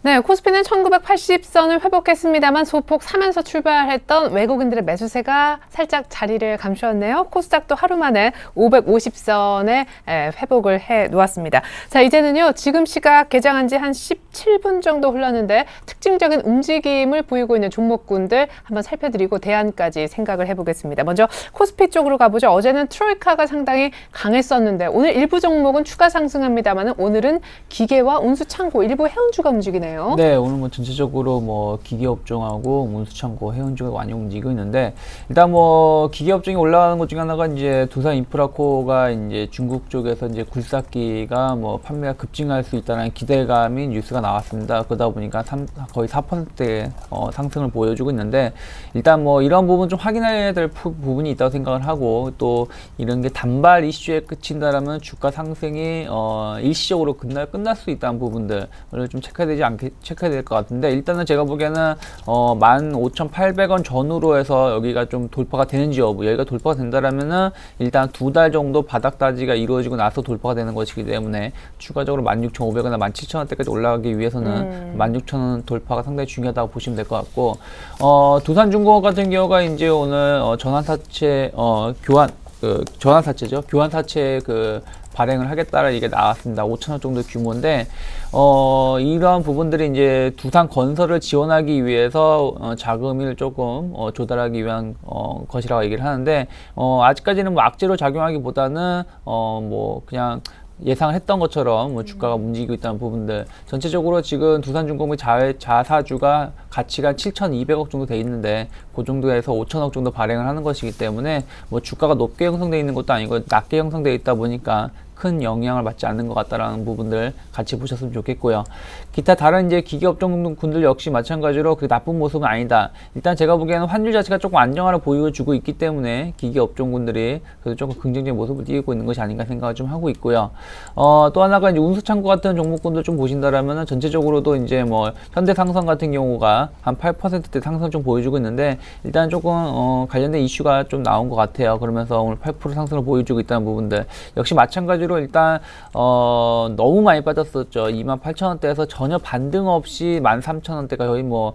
[SPEAKER 1] 네, 코스피는 1980선을 회복했습니다만 소폭 사면서 출발했던 외국인들의 매수세가 살짝 자리를 감추었네요. 코스닥도 하루 만에 550선에 회복을 해 놓았습니다. 자, 이제는요, 지금 시각 개장한 지 한 17분 정도 흘렀는데 특징적인 움직임을 보이고 있는 종목군들 한번 살펴드리고 대안까지 생각을 해보겠습니다. 먼저 코스피 쪽으로 가보죠. 어제는 트로이카가 상당히 강했었는데 오늘 일부 종목은 추가 상승합니다만 오늘은 기계와 운수창고, 일부 해운주가 움직이네요.
[SPEAKER 3] 네, 오늘 뭐 전체적으로 뭐 기계업종하고 운수창고, 해운주가 많이 움직이고 있는데 일단 뭐 기계업종이 올라가는 것 중에 하나가 이제 두산인프라코가 이제 중국 쪽에서 이제 굴삭기가 뭐 판매가 급증할 수 있다는 기대감인 뉴스가 나왔습니다. 그러다 보니까 거의 4%의 상승을 보여주고 있는데 일단 뭐 이런 부분 좀 확인해야 될 부분이 있다고 생각을 하고 또 이런 게 단발 이슈에 그친다라면 주가 상승이 일시적으로 끝날 수 있다는 부분들을 좀 체크해야 될 것 같은데 일단은 제가 보기에는 15,800원 전후로 해서 여기가 좀 돌파가 되는지 여부, 여기가 돌파가 된다라면은 일단 2달 정도 바닥 다지가 이루어지고 나서 돌파가 되는 것이기 때문에 추가적으로 16,500원이나 17,000원대까지 올라가기 위해서는 16,000원 돌파가 상당히 중요하다고 보시면 될 것 같고 두산중공업 같은 경우가 이제 오늘 전환사채 전환사채죠. 교환사채 발행을 하겠다라는 얘기가 나왔습니다. 5천억 정도 규모인데, 이러한 부분들이 이제 두산건설을 지원하기 위해서, 자금을 조금, 조달하기 위한, 것이라고 얘기를 하는데, 아직까지는 뭐 악재로 작용하기보다는, 뭐, 그냥, 예상을 했던 것처럼 뭐 주가가 움직이고 있다는 부분들 전체적으로 지금 두산중공업 자사주가 가치가 7,200억 정도 돼 있는데 그 정도에서 5천억 정도 발행을 하는 것이기 때문에 뭐 주가가 높게 형성되어 있는 것도 아니고 낮게 형성되어 있다 보니까 큰 영향을 받지 않는 것 같다라는 부분들 같이 보셨으면 좋겠고요. 기타 다른 이제 기계업종군들 역시 마찬가지로 그 나쁜 모습은 아니다. 일단 제가 보기에는 환율 자체가 조금 안정화를 보여주고 있기 때문에 기계업종군들이 그래도 조금 긍정적인 모습을 띄고 있는 것이 아닌가 생각을 좀 하고 있고요. 또 하나가 이제 운수창고 같은 종목군들 좀 보신다라면은 전체적으로도 이제 뭐 현대상선 같은 경우가 한 8%대 상승 좀 보여주고 있는데 일단 조금 관련된 이슈가 좀 나온 것 같아요. 그러면서 오늘 8% 상승을 보여주고 있다는 부분들 역시 마찬가지로 일단 너무 많이 빠졌었죠. 28,000원대에서 전혀 반등 없이 13,000원대가 거의 뭐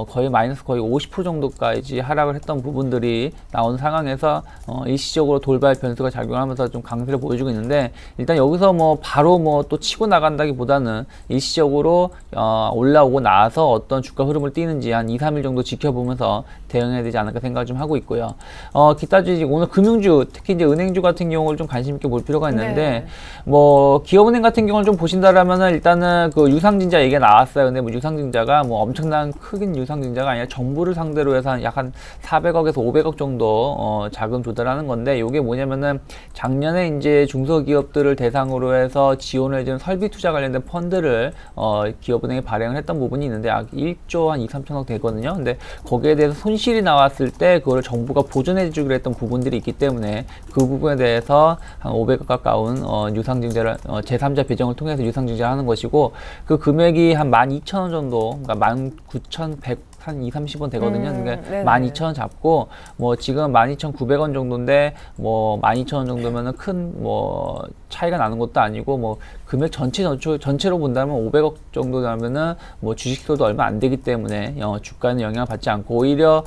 [SPEAKER 3] 거의 마이너스 거의 50% 정도까지 하락을 했던 부분들이 나온 상황에서 일시적으로 돌발 변수가 작용하면서 좀 강세를 보여주고 있는데 일단 여기서 뭐 바로 뭐 또 치고 나간다기보다는 일시적으로 올라오고 나서 어떤 주가 흐름을 띄는지 한 2-3일 정도 지켜보면서 대응해야 되지 않을까 생각을 좀 하고 있고요. 기타 주식 오늘 금융주 특히 이제 은행주 같은 경우를 좀 관심 있게 볼 필요가 있는데 네. 뭐 기업은행 같은 경우는 좀 보신다라면은 일단은 그 유상증자 얘기가 나왔어요. 근데 뭐 유상증자가 뭐 엄청난 크긴 유상증자가 아니라 정부를 상대로 해서 약 한 400억에서 500억 정도 자금 조달하는 건데 이게 뭐냐면은 작년에 이제 중소기업들을 대상으로 해서 지원을 해주는 설비 투자 관련된 펀드를 기업은행에 발행을 했던 부분이 있는데 약 1조 한 2-3천억 되거든요. 근데 거기에 대해서 손실이 나왔을 때 그거를 정부가 보존해 주기로 했던 부분들이 있기 때문에 그 부분에 대해서 한 500억 가까운 유상증자를 제3자 배정을 통해서 유상증자를 하는 것이고 그 금액이 한 12,000원 정도 그러니까 19,100 한 2-30원 되거든요. 그러니까 12,000원 잡고 뭐 지금 12,900원 정도인데 뭐 12,000원 정도면은 큰 뭐 차이가 나는 것도 아니고 뭐 금액 전체로 본다면 500억 정도 나면은 뭐 주식수도 얼마 안 되기 때문에 주가는 영향을 받지 않고 오히려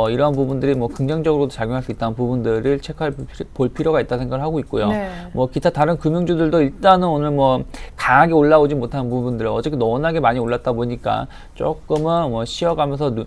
[SPEAKER 3] 이러한 부분들이 뭐 긍정적으로도 작용할 수 있다는 부분들을 볼 필요가 있다 생각을 하고 있고요. 네. 뭐 기타 다른 금융주들도 일단은 오늘 뭐 강하게 올라오지 못한 부분들 어저께 워낙에 많이 올랐다 보니까 조금은 뭐 쉬어가면서 좀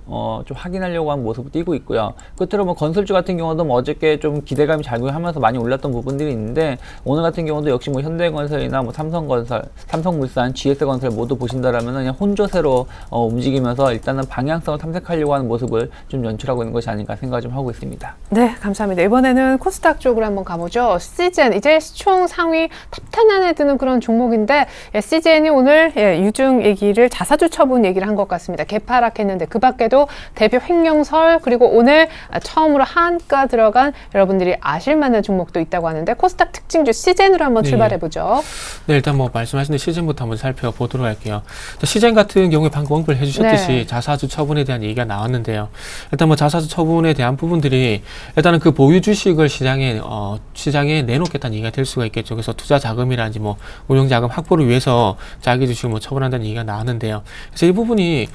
[SPEAKER 3] 확인하려고 하는 모습을 띄고 있고요. 끝으로 뭐 건설주 같은 경우도 뭐 어저께 좀 기대감이 작용하면서 많이 올랐던 부분들이 있는데 오늘 같은 경우도 역시 뭐 현대건설이나 뭐 삼성건설, 삼성물산, GS건설 모두 보신다라면 그냥 혼조세로 움직이면서 일단은 방향성을 탐색하려고 하는 모습을 좀 연출하고 있는 것이 아닌가 생각을 좀 하고 있습니다.
[SPEAKER 1] 네, 감사합니다. 이번에는 코스닥 쪽으로 한번 가보죠. CGN 이제 시총 상위 탑10 안에 드는 그런 종목인데 CGN이 오늘 유증 얘기를 자사주 처분 얘기를 한 것 같습니다. 개파락했는데 그 밖에도 대표 횡령설 그리고 오늘 처음으로 하한가 들어간 여러분들이 아실 만한 종목도 있다고 하는데 코스닥 특징주 시젠으로 한번 출발해보죠.
[SPEAKER 4] 네, 일단 뭐 말씀하신 시즌부터 한번 살펴보도록 할게요. 시즌 같은 경우에 방금 언급을 해주셨듯이 자사주 처분에 대한 얘기가 나왔는데요. 일단 뭐 자사주 처분에 대한 부분들이 일단은 그 보유 주식을 시장에 내놓겠다는 얘기가 될 수가 있겠죠. 그래서 투자 자금이라든지 뭐 운용 자금 확보를 위해서 자기 주식을 뭐 처분한다는 얘기가 나왔는데요. 그래서 이 부분이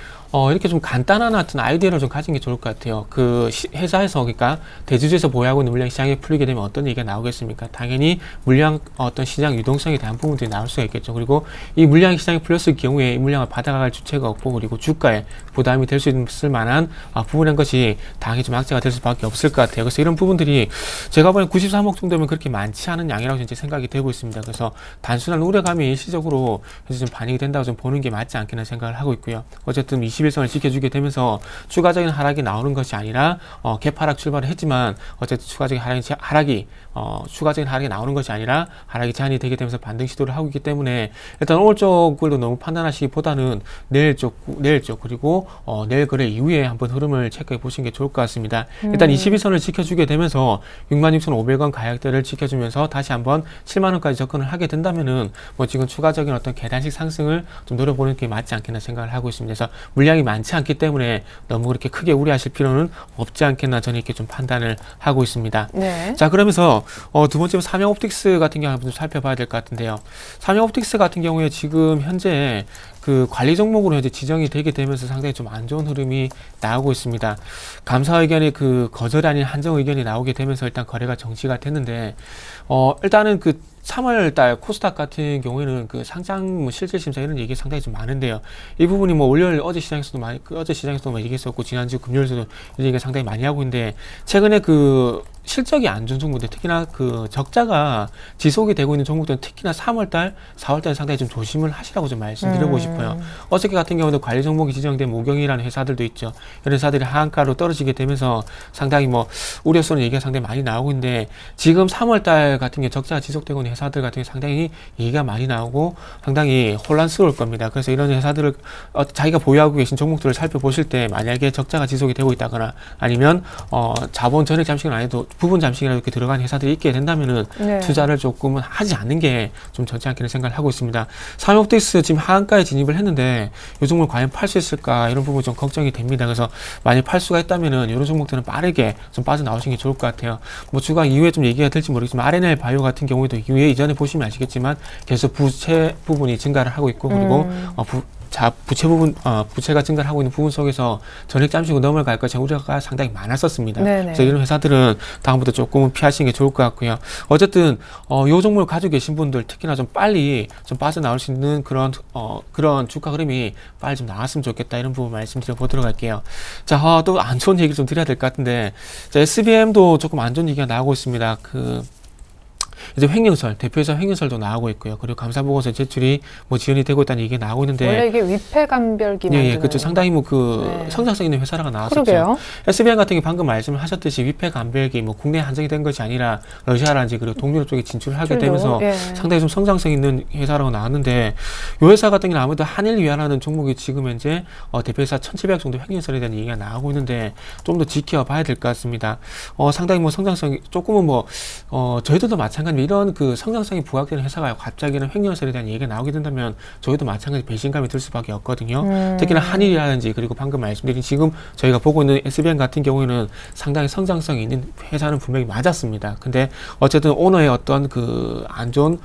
[SPEAKER 4] 이렇게 좀 간단한 어떤 아이디어를 좀 가진 게 좋을 것 같아요. 그 회사에서, 그러니까 대주주에서 보유하고 있는 물량이 시장에 풀리게 되면 어떤 얘기가 나오겠습니까? 당연히 물량 어떤 시장 유동성에 대한 부분들이 나올 수가 있겠죠. 그리고 이 물량이 시장에 풀렸을 경우에 이 물량을 받아갈 주체가 없고, 그리고 주가에 부담이 될 수 있을 만한 부분인 것이 당연히 좀 악재가 될 수밖에 없을 것 같아요. 그래서 이런 부분들이 제가 보기엔 93억 정도면 그렇게 많지 않은 양이라고 이제 생각이 되고 있습니다. 그래서 단순한 우려감이 일시적으로 그래서 좀 반영이 된다고 좀 보는 게 맞지 않겠나 생각을 하고 있고요. 어쨌든 21선을 지켜주게 되면서 추가적인 하락이 나오는 것이 아니라 개파락 출발을 했지만 어쨌든 추가적인 하락이 나오는 것이 아니라 하락이 제한이 되게 되면서 반등 시도를 하고 있기 때문에 일단 오늘 쪽을 너무 판단하시기보다는 내일 쪽 그리고 내일 거래 이후에 한번 흐름을 체크해 보시는 게 좋을 것 같습니다. 일단 22선을 지켜주게 되면서 66,500원 가격대를 지켜주면서 다시 한번 7만원까지 접근을 하게 된다면은 뭐 지금 추가적인 어떤 계단식 상승을 좀 노려보는 게 맞지 않겠나 생각을 하고 있습니다. 그래서 물량이 많지 않기 때문에 너무 그렇게 크게 우려하실 필요는 없지 않겠나 저는 이렇게 좀 판단을 하고 있습니다.
[SPEAKER 1] 네.
[SPEAKER 4] 자, 그러면서 두 번째로 삼양옵틱스 같은 경우 한번 좀 살펴봐야 될 것 같은데요. 삼양옵틱스 같은 경우에 지금 현재 그 관리 종목으로 현재 지정이 되게 되면서 상당히 좀 안 좋은 흐름이 나오고 있습니다. 감사 의견이 그 거절이 아닌 한정 의견이 나오게 되면서 일단 거래가 정지가 됐는데 일단은 그 3월달 코스닥 같은 경우에는 그 상장 실질 심사 이런 얘기 상당히 좀 많은데요. 이 부분이 뭐 어제 시장에서도 많이 얘기했었고 지난주 금요일에도 이런 얘기가 상당히 많이 하고 있는데 최근에 그 실적이 안 좋은 종목들, 특히나 그 적자가 지속이 되고 있는 종목들은 특히나 3월달, 4월달 상당히 좀 조심을 하시라고 좀 말씀드리고 싶어요. 어저께 같은 경우도 관리 종목이 지정된 모경이라는 회사들도 있죠. 이런 회사들이 하한가로 떨어지게 되면서 상당히 뭐 우려스러운 얘기가 상당히 많이 나오고 있는데 지금 3월달 같은 경우 적자가 지속되고 있는 회사들 같은 경우 상당히 얘기가 많이 나오고 상당히 혼란스러울 겁니다. 그래서 이런 회사들을 자기가 보유하고 계신 종목들을 살펴보실 때 만약에 적자가 지속이 되고 있다거나 아니면 자본 전액 잠식은 아니도 부분 잠식이라도 이렇게 들어간 회사들이 있게 된다면은 투자를 조금은 하지 않는 게 좀 좋지 않겠는 생각을 하고 있습니다. 삼양옵틱스 지금 하한가에 진입을 했는데 이 종목을 과연 팔 수 있을까 이런 부분 좀 걱정이 됩니다. 그래서 만약 팔 수가 있다면은 이런 종목들은 빠르게 좀 빠져나오시는 게 좋을 것 같아요. 뭐 주가 이후에 좀 얘기가 될지 모르겠지만 RNL 바이오 같은 경우에도 이전에 보시면 아시겠지만 계속 부채 부분이 증가를 하고 있고 그리고 부채가 증가를 하고 있는 부분 속에서 전액 잠식으로 넘어갈 것이 우려가 상당히 많았었습니다. 그래서 이런 회사들은 다음부터 조금은 피하시는 게 좋을 것 같고요. 어쨌든 요 종목을 가지고 계신 분들 특히나 좀 빨리 좀 빠져나올 수 있는 그런 주가 흐름이 빨리 좀 나왔으면 좋겠다 이런 부분 말씀드려 보도록 할게요. 자, 또 안 좋은 얘기를 좀 드려야 될 것 같은데 자, SBM도 조금 안 좋은 얘기가 나오고 있습니다. 이제 횡령설, 대표이사 횡령설도 나오고 있고요. 그리고 감사보고서 제출이 뭐 지연이 되고 있다는 얘기가 나오고 있는데
[SPEAKER 1] 원래 이게 위패감별기 만드는
[SPEAKER 4] 예, 그렇죠. 상당히 뭐 성장성 있는 회사라가 나왔었죠. 그러게요. SBM 같은 게 방금 말씀을 하셨듯이 위패감별기 뭐 국내에 한정이 된 것이 아니라 러시아라든지 그리고 동유럽 쪽에 진출을 하게 되면서 상당히 좀 성장성 있는 회사라고 나왔는데 이 회사 같은 경우는 아무래도 한일위안하는 종목이 지금 현재 대표이사 1,700억 정도 횡령설에 대한 얘기가 나오고 있는데 좀 더 지켜봐야 될 것 같습니다. 상당히 뭐 성장성이 조금은 뭐 저희들도 마찬가지 이런 그 성장성이 부각되는 회사가 갑자기는 횡령설에 대한 얘기가 나오게 된다면 저희도 마찬가지 배신감이 들 수밖에 없거든요. 특히나 한일이라든지 그리고 방금 말씀드린 지금 저희가 보고 있는 SBM 같은 경우에는 상당히 성장성이 있는 회사는 분명히 맞았습니다. 근데 어쨌든 오너의 어떤 그 안 좋은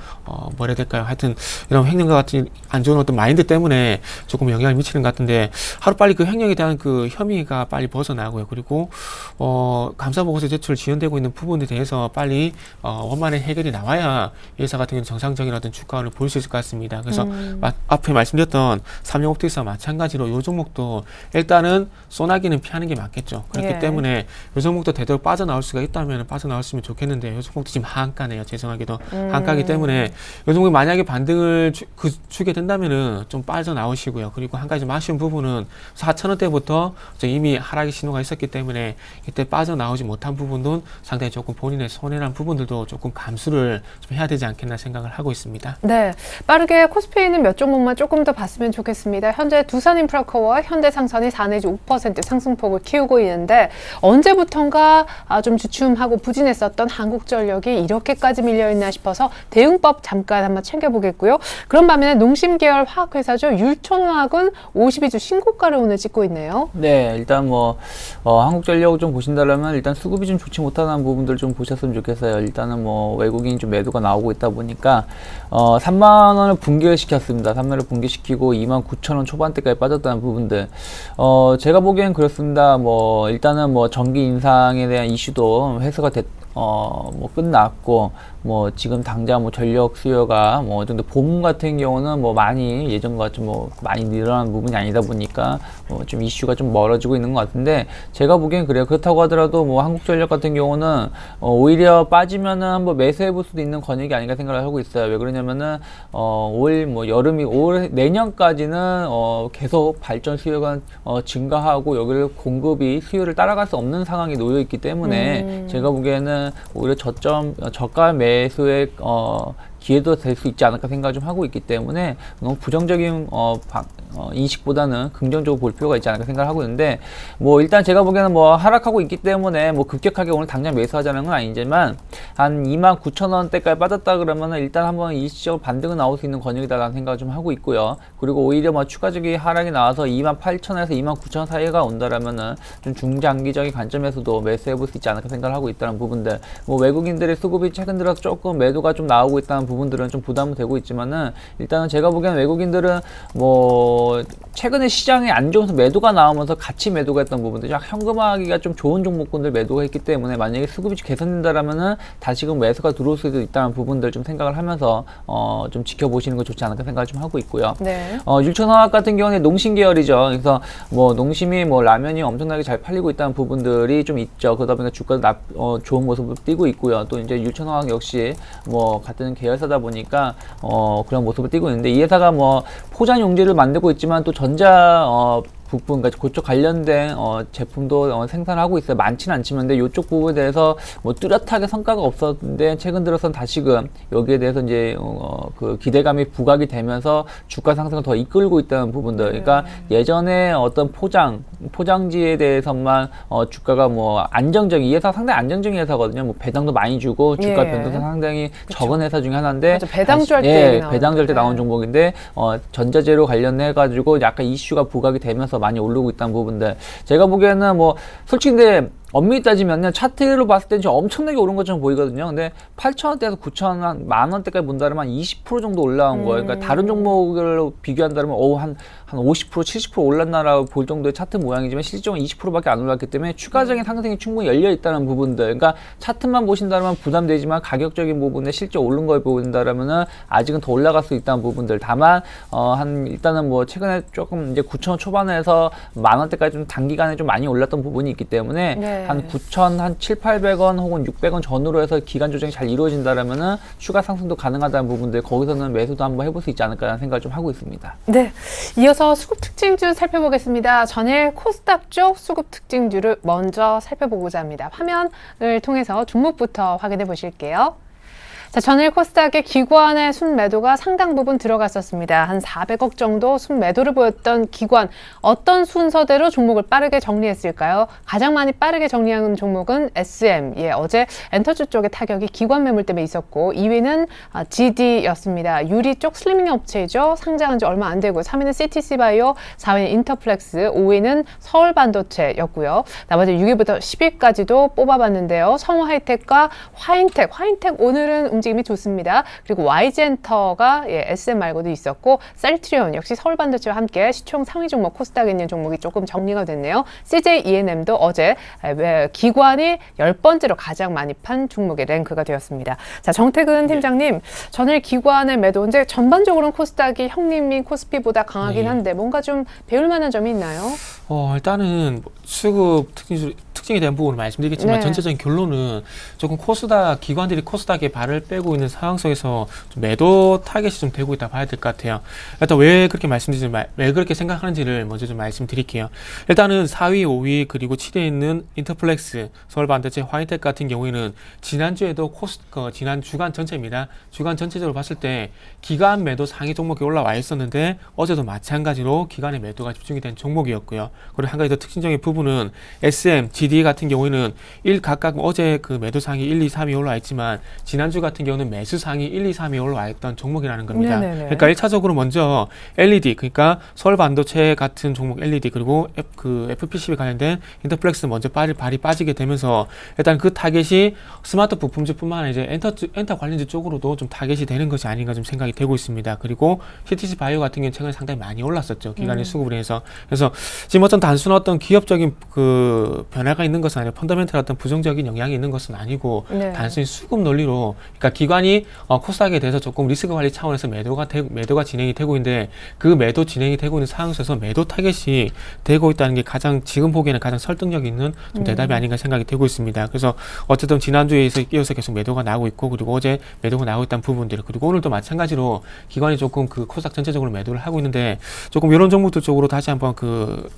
[SPEAKER 4] 뭐라 해야 될까요? 하여튼 이런 횡령과 같은 안 좋은 어떤 마인드 때문에 조금 영향을 미치는 것 같은데 하루빨리 그 횡령에 대한 그 혐의가 빨리 벗어나고요. 그리고 감사보고서 제출 지연되고 있는 부분에 대해서 빨리 원만한 해결이 나와야 이 회사 같은 경우는 정상적인 어떤 주가를 볼 수 있을 것 같습니다. 그래서 앞에 말씀드렸던 삼양옵틱스와 마찬가지로 이 종목도 일단은 소나기는 피하는 게 맞겠죠. 그렇기 때문에 이 종목도 되도록 빠져나올 수가 있다면 빠져나왔으면 좋겠는데 이 종목도 지금 하한가네요. 죄송하게도 하한가기 때문에 이 종목이 만약에 반등을 주게 된다면은 좀 빠져나오시고요. 그리고 한 가지 좀 아쉬운 부분은 4,000원대부터 이미 하락의 신호가 있었기 때문에 이때 빠져나오지 못한 부분은 상당히 조금 본인의 손해란 부분들도 조금 감수를 좀 해야 되지 않겠나 생각을 하고 있습니다.
[SPEAKER 1] 네, 빠르게 코스피에 있는 몇 종목만 조금 더 봤으면 좋겠습니다. 현재 두산인프라코어와 현대상선이 4 내지 5% 상승폭을 키우고 있는데 언제부턴가 좀 주춤하고 부진했었던 한국전력이 이렇게까지 밀려있나 싶어서 대응법 잠깐 한번 챙겨보겠고요. 그런 반면에 농심 계열 화학회사죠. 율촌화학은 52주 신고가를 오늘 찍고 있네요.
[SPEAKER 3] 네, 일단 뭐 한국전력 좀 보신다면 일단 수급이 좀 좋지 못하는 부분들 좀 보셨으면 좋겠어요. 일단은 뭐 외국인 좀 매도가 나오고 있다 보니까 3만 원을 붕괴를 시켰습니다. 3만 원을 붕괴시키고 29,000원 초반대까지 빠졌다는 부분들. 제가 보기엔 그렇습니다. 뭐 일단은 뭐 전기 인상에 대한 이슈도 해소가 뭐 끝났고, 뭐 지금 당장 뭐 전력 수요가 뭐 어느 정도 봄 같은 경우는 뭐 많이 예전과 좀 뭐 많이 늘어난 부분이 아니다 보니까 좀 이슈가 좀 멀어지고 있는 것 같은데, 제가 보기엔 그래요. 그렇다고 하더라도 뭐 한국전력 같은 경우는 오히려 빠지면은 한번 매수해 볼 수도 있는 권역이 아닌가 생각을 하고 있어요. 왜 그러냐면은 올 뭐 여름이 올 내년까지는 계속 발전 수요가 증가하고 여기를 공급이 수요를 따라갈 수 없는 상황이 놓여 있기 때문에 제가 보기에는 오히려 저가 매수의 기회도 될 수 있지 않을까 생각을 좀 하고 있기 때문에 너무 부정적인 인식보다는 긍정적으로 볼 필요가 있지 않을까 생각을 하고 있는데, 뭐 일단 제가 보기에는 뭐 하락하고 있기 때문에 뭐 급격하게 오늘 당장 매수하자는 건 아니지만 한 29,000원대까지 빠졌다 그러면은 일단 한번 일시적으로 반등은 나올 수 있는 권역이다라는 생각을 좀 하고 있고요. 그리고 오히려 뭐 추가적인 하락이 나와서 28,000원에서 29,000원 사이가 온다라면은 좀 중장기적인 관점에서도 매수해 볼 수 있지 않을까 생각을 하고 있다는 부분들. 뭐 외국인들의 수급이 최근 들어서 조금 매도가 좀 나오고 있다는 부분들은 좀 부담은 되고 있지만은, 일단은 제가 보기에는 외국인들은 뭐 최근에 시장에 안 좋아서 매도가 나오면서 같이 매도가 했던 부분들, 현금화하기가 좀 좋은 종목군들 매도가 했기 때문에 만약에 수급이 개선된다라면은 다시금 매수가 들어올 수도 있다는 부분들 좀 생각을 하면서 좀 지켜보시는 거 좋지 않을까 생각을 좀 하고 있고요.
[SPEAKER 1] 네.
[SPEAKER 3] 율촌화학 같은 경우는 농심 계열이죠. 그래서 뭐 농심이 뭐 라면이 엄청나게 잘 팔리고 있다는 부분들이 좀 있죠. 그러다 보니까 주가도 좋은 모습을 띄고 있고요. 또 이제 율촌화학 역시 뭐 같은 계열사다 보니까 그런 모습을 띄고 있는데, 이 회사가 뭐 포장 용지를 만들고 있지만 또 전자 부분, 그러니까 그쪽 관련된 제품도 생산하고 있어요. 많지는 않지만, 근데 이쪽 부분에 대해서 뭐 뚜렷하게 성과가 없었는데 최근 들어서는 다시금 여기에 대해서 이제 그 기대감이 부각이 되면서 주가 상승을 더 이끌고 있다는 부분들. 그러니까 예전에 어떤 포장지에 대해서만 주가가 뭐 안정적인, 이 회사 상당히 안정적인 회사거든요. 뭐 배당도 많이 주고 주가 변동성 상당히 적은 회사 중에 하나인데,
[SPEAKER 1] 맞아, 배당절 때
[SPEAKER 3] 배당절 때 나온 종목인데 전자재료 관련해 가지고 약간 이슈가 부각이 되면서 많이 오르고 있다는 부분들. 제가 보기에는 뭐 솔직히 근데 엄밀히 따지면요, 차트로 봤을 때는 엄청나게 오른 것처럼 보이거든요. 근데 8,000원대에서 9,000원, 만원대까지 본다면 한 20% 정도 올라온 거예요. 그러니까 다른 종목으로 비교한다면 한 50%, 70% 올랐나라고 볼 정도의 차트 모양이지만 실질적으로 20%밖에 안 올랐기 때문에 추가적인 상승이 충분히 열려 있다는 부분들. 그러니까 차트만 보신다면 부담되지만 가격적인 부분에 실제 오른 걸 보인다라면은 아직은 더 올라갈 수 있다는 부분들. 다만 일단은 뭐 최근에 조금 이제 9,000원 초반에서 만원대까지 좀 단기간에 좀 많이 올랐던 부분이 있기 때문에
[SPEAKER 1] 네.
[SPEAKER 3] 한 9,000, 한 7,800원 혹은 600원 전후로 해서 기간 조정이 잘 이루어진다라면은 추가 상승도 가능하다는 부분들, 거기서는 매수도 한번 해볼 수 있지 않을까라는 생각을 좀 하고 있습니다.
[SPEAKER 1] 네, 이어서 수급 특징주 살펴보겠습니다. 전일 코스닥 쪽 수급 특징주를 먼저 살펴보고자 합니다. 화면을 통해서 종목부터 확인해 보실게요. 자, 전일 코스닥의 기관의 순매도가 상당 부분 들어갔었습니다. 한 400억 정도 순매도를 보였던 기관, 어떤 순서대로 종목을 빠르게 정리했을까요? 가장 많이 빠르게 정리한 종목은 SM, 어제 엔터주 쪽의 타격이 기관 매물 때문에 있었고, 2위는 GD였습니다. 유리 쪽 슬리밍 업체이죠. 상장한 지 얼마 안 되고, 3위는 CTC바이오, 4위는 인터플렉스, 5위는 서울반도체였고요. 나머지 6위부터 10위까지도 뽑아봤는데요. 성우하이텍과 화인텍 오늘은 움직임이 좋습니다. 그리고 YG엔터가 SM 말고도 있었고, 셀트리온 역시 서울반도체와 함께 시총 상위 종목 코스닥에 있는 종목이 조금 정리가 됐네요. CJ ENM도 어제 기관이 10번째로 가장 많이 판 종목에 랭크가 되었습니다. 자, 정태근 팀장님, 전일 기관의 매도, 이제 전반적으로는 코스닥이 형님이 코스피보다 강하긴 한데 뭔가 좀 배울 만한 점이 있나요?
[SPEAKER 4] 일단은 수급 특징에 대한 부분을 말씀드리겠지만
[SPEAKER 1] 네.
[SPEAKER 4] 전체적인 결론은 조금 코스닥 기관들이 코스닥에 발을 빼고 있는 상황 속에서 좀 매도 타겟이 좀 되고 있다 봐야 될 것 같아요. 일단 왜 그렇게 왜 그렇게 생각하는지를 먼저 좀 말씀드릴게요. 일단은 4위, 5위 그리고 7위에 있는 인터플렉스, 서울반도체, 화이텍 같은 경우에는 지난주에도 지난 주간 전체입니다. 주간 전체적으로 봤을 때 기관 매도 상위 종목이 올라와 있었는데 어제도 마찬가지로 기관의 매도가 집중이 된 종목이었고요. 그리고 한 가지 더 특징적인 부분은 SM, GD 같은 경우에는 각각 어제 그 매도 상위 1, 2, 3위 올라와 있지만 지난주 같은 경우는 매수 상위 1, 2, 3위 올라와 있던 종목이라는 겁니다.
[SPEAKER 1] 네네네.
[SPEAKER 4] 그러니까 1차적으로 먼저 LED, 그러니까 서울반도체 같은 종목 LED 그리고 FPCB 관련된 인터플렉스 먼저 발이 빠지게 되면서 일단 그 타겟이 스마트 부품주뿐만 아니라 이제 엔터 관련주 쪽으로도 좀 타겟이 되는 것이 아닌가 좀 생각이 되고 있습니다. 그리고 CTC 바이오 같은 경우는 최근에 상당히 많이 올랐었죠. 기관의 수급을 해서. 그래서 지금 단순 어떤 기업적인 그 변화가 있는 것은 아니고 펀더멘털 어떤 부정적인 영향이 있는 것은 아니고
[SPEAKER 1] 네.
[SPEAKER 4] 단순히 수급 논리로 그러니까 기관이 코스닥에 대해서 조금 리스크 관리 차원에서 매도가 진행이 되고 있는데 그 매도 진행이 되고 있는 상황 속에서 매도 타겟이 되고 있다는 게 지금 보기에는 가장 설득력 있는 좀 대답이 아닌가 생각이 되고 있습니다. 그래서 어쨌든 지난주에 이어서 계속 매도가 나오고 있고 그리고 어제 매도가 나오고 있다는 부분들 그리고 오늘도 마찬가지로 기관이 조금 그 코스닥 전체적으로 매도를 하고 있는데 조금 이런 종목들 쪽으로 다시 한번 그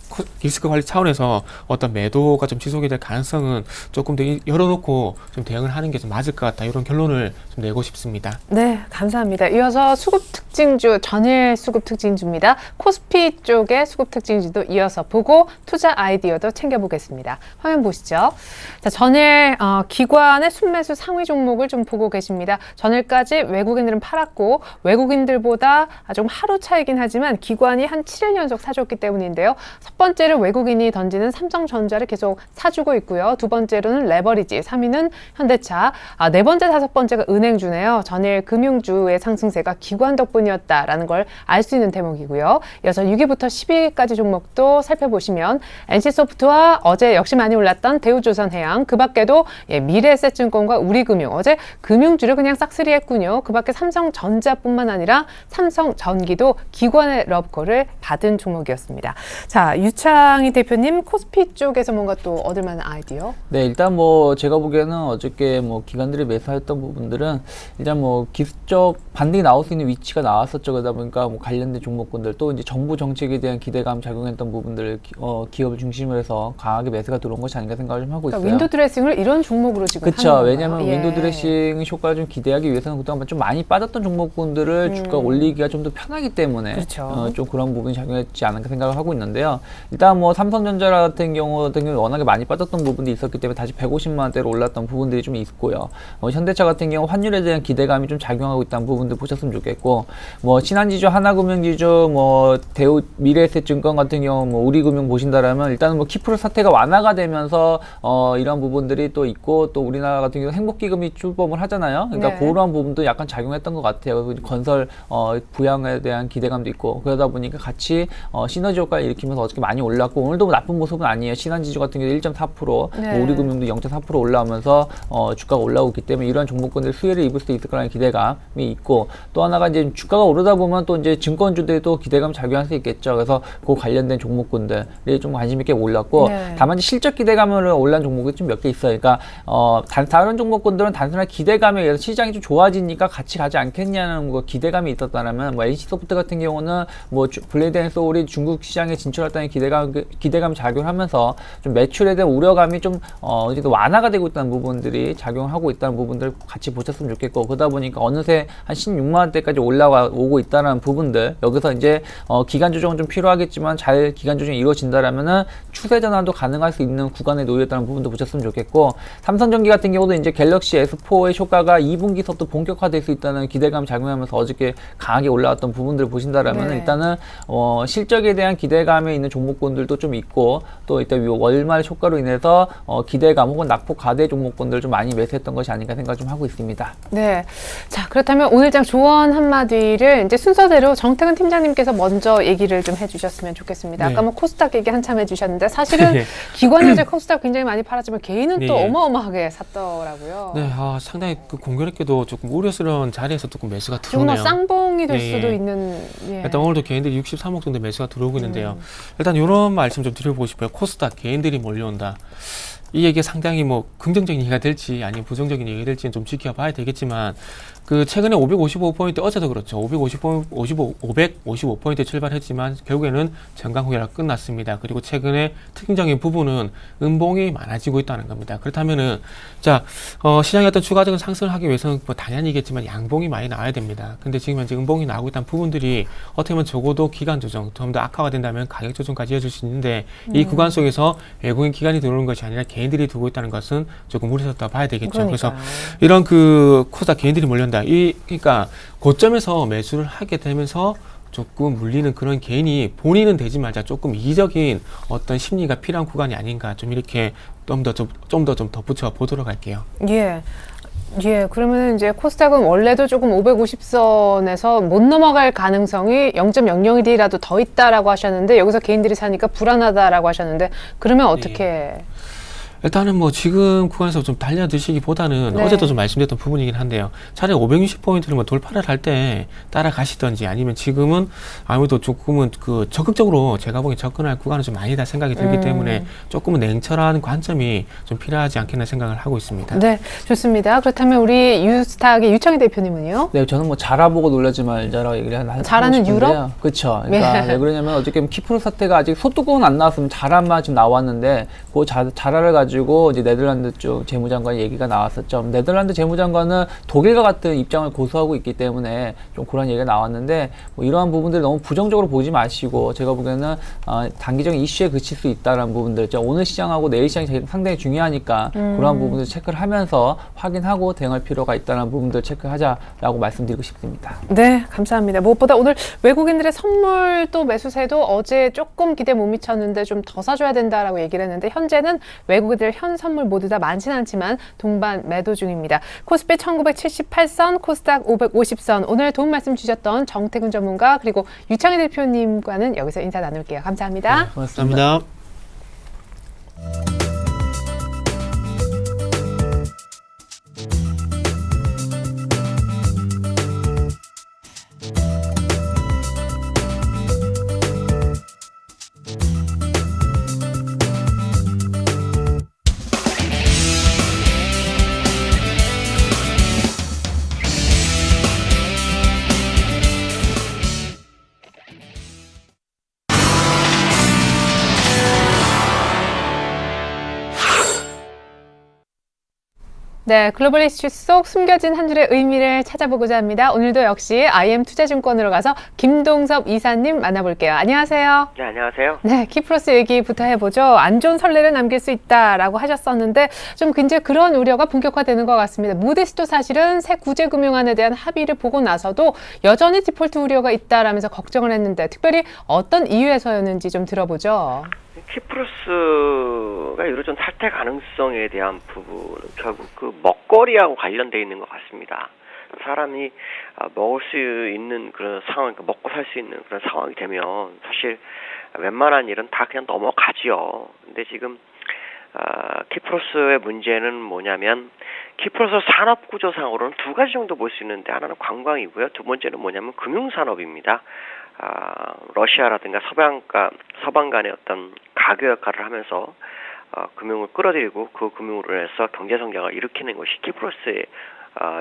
[SPEAKER 4] 리스크 관리 차원에서 어떤 매도가 좀 지속이 될 가능성은 조금 더 열어놓고 좀 대응을 하는 게 좀 맞을 것 같다 이런 결론을 좀 내고 싶습니다.
[SPEAKER 1] 네, 감사합니다. 이어서 수급 특징주, 전일 수급 특징주입니다. 코스피 쪽의 수급 특징주도 이어서 보고 투자 아이디어도 챙겨보겠습니다. 화면 보시죠. 자, 전일 기관의 순매수 상위 종목을 좀 보고 계십니다. 전일까지 외국인들은 팔았고 외국인들보다 조금 하루 차이긴 하지만 기관이 한 7일 연속 사줬기 때문인데요. 첫 번째로 외국인이 던지는 삼성전자를 계속 사주고 있고요. 두 번째로는 레버리지, 3위는 현대차, 네 번째, 다섯 번째가 은행주네요. 전일 금융주의 상승세가 기관 덕분이었다라는 걸 알 수 있는 대목이고요. 이어서 6위부터 10위까지 종목도 살펴보시면 NC소프트와 어제 역시 많이 올랐던 대우조선해양, 그 밖에도 미래에셋증권과 우리금융, 어제 금융주를 그냥 싹쓸이했군요. 그 밖에 삼성전자뿐만 아니라 삼성전기도 기관의 러브콜을 받은 종목이었습니다. 자, 유창희 대표님, 코스피 쪽에서 뭔가 또 얻을 만한 아이디어?
[SPEAKER 3] 네, 일단 제가 보기에는 어저께 기관들이 매수했던 부분들은 일단 기술적 반등이 나올 수 있는 위치가 나왔었죠. 그러다 보니까 관련된 종목군들 또 이제 정부 정책에 대한 기대감 작용했던 부분들 기업을 중심으로 해서 강하게 매수가 들어온 것이 아닌가 생각을 좀 하고 있어요.
[SPEAKER 1] 그러니까 윈도 드레싱을 이런 종목으로 지금
[SPEAKER 3] 그렇죠.
[SPEAKER 1] 하는 건가요?
[SPEAKER 3] 왜냐하면 윈도 드레싱 효과를 좀 기대하기 위해서는 그동안 좀 많이 빠졌던 종목군들을 주가 올리기가 좀 더 편하기 때문에
[SPEAKER 1] 그렇죠.
[SPEAKER 3] 좀 그런 부분이 작용했지 않을까 생각을 하고 있는데요. 일단 삼성전자 같은 경우 워낙에 많이 빠졌던 부분이 있었기 때문에 다시 150만 원대로 올랐던 부분들이 좀 있고요. 현대차 같은 경우 환율에 대한 기대감이 좀 작용하고 있다는 부분들 보셨으면 좋겠고 신한지주, 하나금융지주, 대우, 미래에셋증권 같은 경우 우리금융 보신다라면 일단은 키프로 사태가 완화가 되면서 이런 부분들이 또 있고 또 우리나라 같은 경우 행복기금이 출범을 하잖아요. 그러니까
[SPEAKER 1] 네.
[SPEAKER 3] 그런 부분도 약간 작용했던 것 같아요. 건설 부양에 대한 기대감도 있고 그러다 보니까 같이 시너지 효과를 일으키면서 어저께 많이 올랐고 오늘도 나쁜 모습은 아니에요. 신한지주 같은 경우 1.4%,
[SPEAKER 1] 네.
[SPEAKER 3] 우리금융도 0.4% 올라오면서 주가가 올라오고 있기 때문에 이런 종목군들 수혜를 입을 수 있을 거라는 기대감이 있고 또 하나가 이제 주가가 오르다 보면 또 이제 증권주들도 기대감 작용할 수 있겠죠. 그래서 그 관련된 종목군들이 좀 관심 있게 올랐고
[SPEAKER 1] 네.
[SPEAKER 3] 다만 실적 기대감으로 올란 종목이 좀 몇 개 있어요. 그러니까 다른 종목군들은 단순한 기대감에 의해서 시장이 좀 좋아지니까 같이 가지 않겠냐는 기대감이 있었다면 NC소프트 같은 경우는 블레이드 앤 소울이 중국 시장에 진출했다는 기대감이 작용하면서 좀 매출에 대한 우려감이 좀 어제도 완화가 되고 있다는 부분들이 작용하고 있다는 부분들 같이 보셨으면 좋겠고 그러다 보니까 어느새 한 16만 원대까지 올라오고 있다는 부분들 여기서 이제 기간 조정은 좀 필요하겠지만 잘 기간 조정이 이루어진다라면은 추세 전환도 가능할 수 있는 구간에 놓였다는 부분도 보셨으면 좋겠고 삼성전기 같은 경우도 이제 갤럭시 S4의 효과가 2분기서부터 본격화될 수 있다는 기대감이 작용하면서 어저께 강하게 올라왔던 부분들을 보신다라면
[SPEAKER 1] 네.
[SPEAKER 3] 일단은 실적에 대한 기대감에 있는 종목군들도 좀 있고 또 일단 월말 효과로 인해서 기대감 혹은 낙폭 과대 종목군들 좀 많이 매수했던 것이 아닌가 생각 좀 하고 있습니다.
[SPEAKER 1] 네. 자, 그렇다면 오늘장 조언 한마디를 이제 순서대로 정태근 팀장님께서 먼저 얘기를 좀 해주셨으면 좋겠습니다.
[SPEAKER 4] 네.
[SPEAKER 1] 아까 코스닥 얘기 한참 해주셨는데 사실은
[SPEAKER 4] 네.
[SPEAKER 1] 기관이 어제 코스닥 굉장히 많이 팔았지만 개인은
[SPEAKER 4] 네.
[SPEAKER 1] 또 어마어마하게 샀더라고요.
[SPEAKER 4] 네, 상당히 공교롭게도 조금 우려스러운 자리에서 조금 매수가
[SPEAKER 1] 지금
[SPEAKER 4] 들어오네요.
[SPEAKER 1] 쌍봉이 될
[SPEAKER 4] 네,
[SPEAKER 1] 수도
[SPEAKER 4] 예.
[SPEAKER 1] 있는. 예.
[SPEAKER 4] 일단 오늘도 개인들이 63억 정도 매수가 들어오고 있는데요. 일단 이런 말씀 좀 드려보고 싶어요. 코스닥 개인들이 몰려온다. 이 얘기가 상당히 뭐 긍정적인 얘기가 될지 아니면 부정적인 얘기가 될지는 좀 지켜봐야 되겠지만 그 최근에 555포인트 어제도 그렇죠. 555포인트 출발했지만 결국에는 전강 후회가 끝났습니다. 그리고 최근에 특징적인 부분은 음봉이 많아지고 있다는 겁니다. 그렇다면은 자 시장의 어떤 추가적인 상승을 하기 위해서는 뭐 당연히겠지만 양봉이 많이 나와야 됩니다. 근데 지금 현재 음봉이 나오고 있다는 부분들이 어떻게 보면 적어도 기간 조정, 좀 더 악화가 된다면 가격 조정까지 이어질 수 있는데 이 구간 속에서 외국인 기관이 들어오는 것이 아니라 개인들이 두고 있다는 것은 조금 무리했다고 봐야 되겠죠.
[SPEAKER 1] 그러니까요.
[SPEAKER 4] 그래서 이런 그 코스닥 개인들이 몰려온다. 그러니까 고점에서 매수를 하게 되면서 조금 물리는 그런 개인이 본인은 되지 말자 조금 이기적인 어떤 심리가 필요한 구간이 아닌가 좀 이렇게 좀 더 덧붙여 보도록 할게요.
[SPEAKER 1] 예. 예, 그러면 이제 코스닥은 원래도 조금 550선에서 못 넘어갈 가능성이 0.001이라도 더 있다라고 하셨는데 여기서 개인들이 사니까 불안하다라고 하셨는데 그러면 어떻게?
[SPEAKER 4] 일단은 뭐 지금 구간에서 좀 달려드시기보다는
[SPEAKER 1] 네.
[SPEAKER 4] 어제도 좀 말씀드렸던 부분이긴 한데요. 차라리 560포인트를 뭐 돌파를 할 때 따라가시던지 아니면 지금은 아무래도 조금은 그 적극적으로 제가 보기엔 접근할 구간은 좀 아니다 생각이 들기 때문에 조금은 냉철한 관점이 좀 필요하지 않겠나 생각을 하고 있습니다.
[SPEAKER 1] 네, 좋습니다. 그렇다면 우리 유스탁의 유창희 대표님은요?
[SPEAKER 3] 네, 저는 뭐 자라보고 놀라지 말자라고 얘기를 하고
[SPEAKER 1] 자라는
[SPEAKER 3] 싶은데요.
[SPEAKER 1] 유럽?
[SPEAKER 3] 그렇죠. 그러니까
[SPEAKER 1] 네.
[SPEAKER 3] 왜 그러냐면 어저께 키프로 사태가 아직 소뚜껑은 안 나왔으면 자라만 지금 나왔는데 그 자라를 가지고 이제 네덜란드 쪽 재무장관 얘기가 나왔었죠. 네덜란드 재무장관은 독일과 같은 입장을 고수하고 있기 때문에 좀 그런 얘기가 나왔는데 뭐 이러한 부분들 너무 부정적으로 보지 마시고 제가 보기에는 단기적인 이슈에 그칠 수 있다는 부분들, 오늘 시장하고 내일 시장이 상당히 중요하니까 그러한 부분들 체크를 하면서 확인하고 대응할 필요가 있다는 부분들 체크하자라고 말씀드리고 싶습니다.
[SPEAKER 1] 네, 감사합니다. 무엇보다 오늘 외국인들의 선물 또 매수세도 어제 조금 기대 못 미쳤는데 좀 더 사줘야 된다라고 얘기를 했는데 현재는 외국인들 현 선물 모두 다 많지는 않지만 동반 매도 중입니다. 코스피 1978선, 코스닥 550선. 오늘 도움 말씀 주셨던 정태근 전문가 그리고 유창희 대표님과는 여기서 인사 나눌게요. 감사합니다.
[SPEAKER 3] 네, 고맙습니다.
[SPEAKER 4] 감사합니다.
[SPEAKER 1] 네, 글로벌 이슈 속 숨겨진 한 줄의 의미를 찾아보고자 합니다. 오늘도 역시 IM투자증권으로 가서 김동섭 이사님 만나볼게요. 안녕하세요.
[SPEAKER 7] 네, 안녕하세요.
[SPEAKER 1] 네, 키프로스 얘기부터 해보죠. 안 좋은 선례를 남길 수 있다라고 하셨었는데 좀 이제 그런 우려가 본격화되는 것 같습니다. 무디스도 사실은 새 구제금융안에 대한 합의를 보고 나서도 여전히 디폴트 우려가 있다라면서 걱정을 했는데 특별히 어떤 이유에서였는지 좀 들어보죠.
[SPEAKER 7] 키프로스가 유로존 탈퇴 가능성에 대한 부분은 결국 그 먹거리하고 관련되어 있는 것 같습니다. 사람이 먹을 수 있는 그런 상황, 먹고 살 수 있는 그런 상황이 되면 사실 웬만한 일은 다 그냥 넘어가지요. 근데 지금 키프로스의 문제는 뭐냐면 키프로스 산업구조상으로는 두 가지 정도 볼 수 있는데 하나는 관광이고요. 두 번째는 뭐냐면 금융산업입니다. 러시아라든가 서방 간의 어떤 가교 역할을 하면서 금융을 끌어들이고 그 금융으로 해서 경제 성장을 일으키는 것이 키프로스의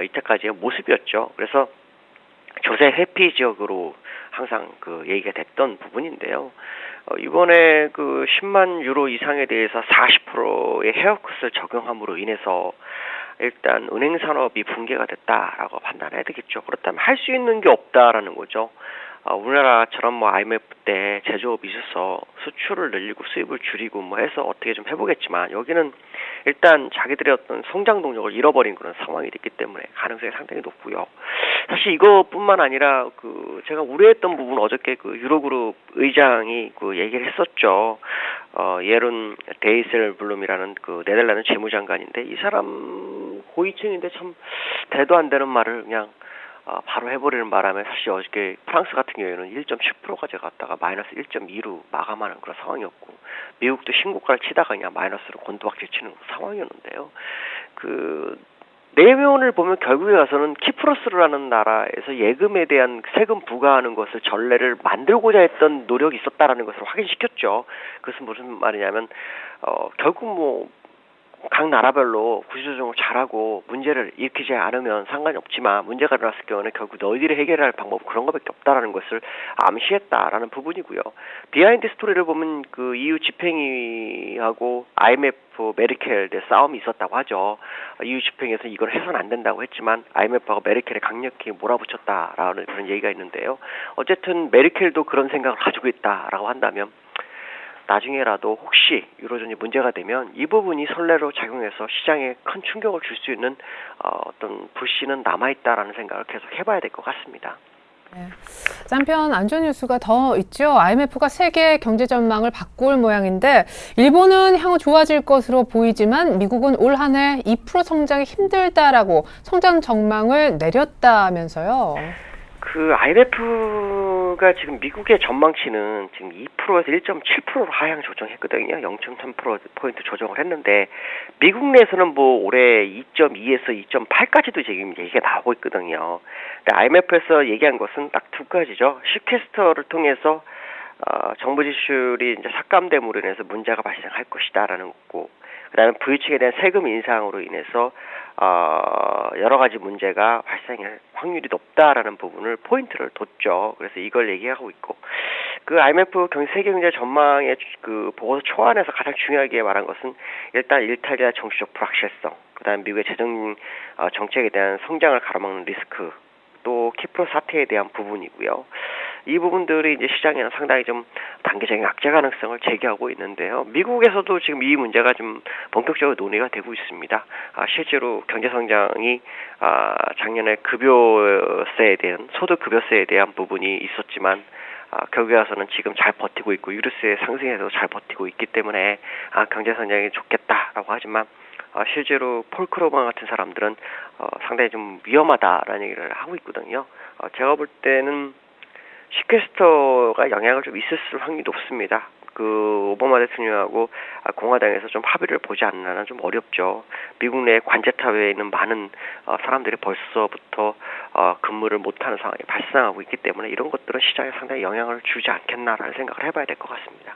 [SPEAKER 7] 이때까지의 모습이었죠. 그래서 조세 회피 지역으로 항상 그 얘기가 됐던 부분인데요. 이번에 그 10만 유로 이상에 대해서 40%의 헤어컷을 적용함으로 인해서 일단 은행 산업이 붕괴가 됐다라고 판단해야 되겠죠. 그렇다면 할 수 있는 게 없다라는 거죠. 우리나라처럼 뭐 IMF 때 제조업이 있어서 수출을 늘리고 수입을 줄이고 뭐 해서 어떻게 좀 해보겠지만 여기는 일단 자기들의 어떤 성장 동력을 잃어버린 그런 상황이 됐기 때문에 가능성이 상당히 높고요. 사실 이것뿐만 아니라 그 제가 우려했던 부분 어저께 그 유로그룹 의장이 그 얘기를 했었죠. 예룬 데이셀블룸이라는 그 네덜란드 재무장관인데 이 사람 고위층인데 참 대도 안 되는 말을 그냥 바로 해버리는 바람에 사실 어저께 프랑스 같은 경우에는 1.10%까지 갔다가 마이너스 1.2로 마감하는 그런 상황이었고 미국도 신고가를 치다가 그냥 마이너스로 곤두박질 치는 상황이었는데요. 그 내면을 보면 결국에 가서는 키프로스라는 나라에서 예금에 대한 세금 부과하는 것을 전례를 만들고자 했던 노력이 있었다라는 것을 확인시켰죠. 그것은 무슨 말이냐면 결국 뭐 각 나라별로 구조조정을 잘하고 문제를 일으키지 않으면 상관이 없지만 문제가 일어났을 경우는 결국 너희들이 해결할 방법은 그런 것밖에 없다라는 것을 암시했다라는 부분이고요. 비하인드 스토리를 보면 그 EU 집행위하고 IMF 메르켈의 싸움이 있었다고 하죠. EU 집행위에서 이걸 해서는 안 된다고 했지만 IMF하고 메르켈에 강력히 몰아붙였다라는 그런 얘기가 있는데요. 어쨌든 메르켈도 그런 생각을 가지고 있다라고 한다면 나중에라도 혹시 유로존이 문제가 되면 이 부분이 선례로 작용해서 시장에 큰 충격을 줄 수 있는 어떤 불씨는 남아있다라는 생각을 계속 해봐야 될 것 같습니다.
[SPEAKER 1] 네. 한편 안 좋은 뉴스가 더 있죠. IMF가 세계 경제 전망을 바꿀 모양인데 일본은 향후 좋아질 것으로 보이지만 미국은 올 한 해 2% 성장이 힘들다라고 성장 전망을 내렸다면서요.
[SPEAKER 7] 그 IMF가 지금 미국의 전망치는 지금 2%에서 1.7%로 하향 조정했거든요. 0.3%포인트 조정을 했는데 미국 내에서는 뭐 올해 2.2에서 2.8까지도 지금 얘기가 나오고 있거든요. 근데 IMF에서 얘기한 것은 딱 두 가지죠. 시퀘스터를 통해서 정부 지출이 이제 삭감됨으로 인해서 문제가 발생할 것이다라는 거고, 그다음에 부유층에 대한 세금 인상으로 인해서 여러 가지 문제가 발생할 확률이 높다라는 부분을 포인트를 뒀죠. 그래서 이걸 얘기하고 있고, 그 IMF 세계 경제 전망의 그 보고서 초안에서 가장 중요하게 말한 것은 일단 일탈이나 정치적 불확실성, 그다음 미국의 재정 정책에 대한 성장을 가로막는 리스크, 또 키프로스 사태에 대한 부분이고요. 이 부분들이 이제 시장에는 상당히 좀 단기적인 악재 가능성을 제기하고 있는데요. 미국에서도 지금 이 문제가 좀 본격적으로 논의가 되고 있습니다. 실제로 경제 성장이 작년에 급여세에 대한 소득 급여세에 대한 부분이 있었지만 결국에 와서는 지금 잘 버티고 있고 유류세 상승에서 잘 버티고 있기 때문에 경제 성장이 좋겠다라고 하지만 실제로 폴 크로만 같은 사람들은 상당히 좀 위험하다라는 얘기를 하고 있거든요. 제가 볼 때는 시퀘스터가 영향을 좀 있을 확률이 높습니다. 그 오바마 대통령하고 공화당에서 좀 합의를 보지 않나는 좀 어렵죠. 미국 내 관제 타회에 있는 많은 사람들이 벌써부터 근무를 못하는 상황이 발생하고 있기 때문에 이런 것들은 시장에 상당히 영향을 주지 않겠나라는 생각을 해봐야 될 것 같습니다.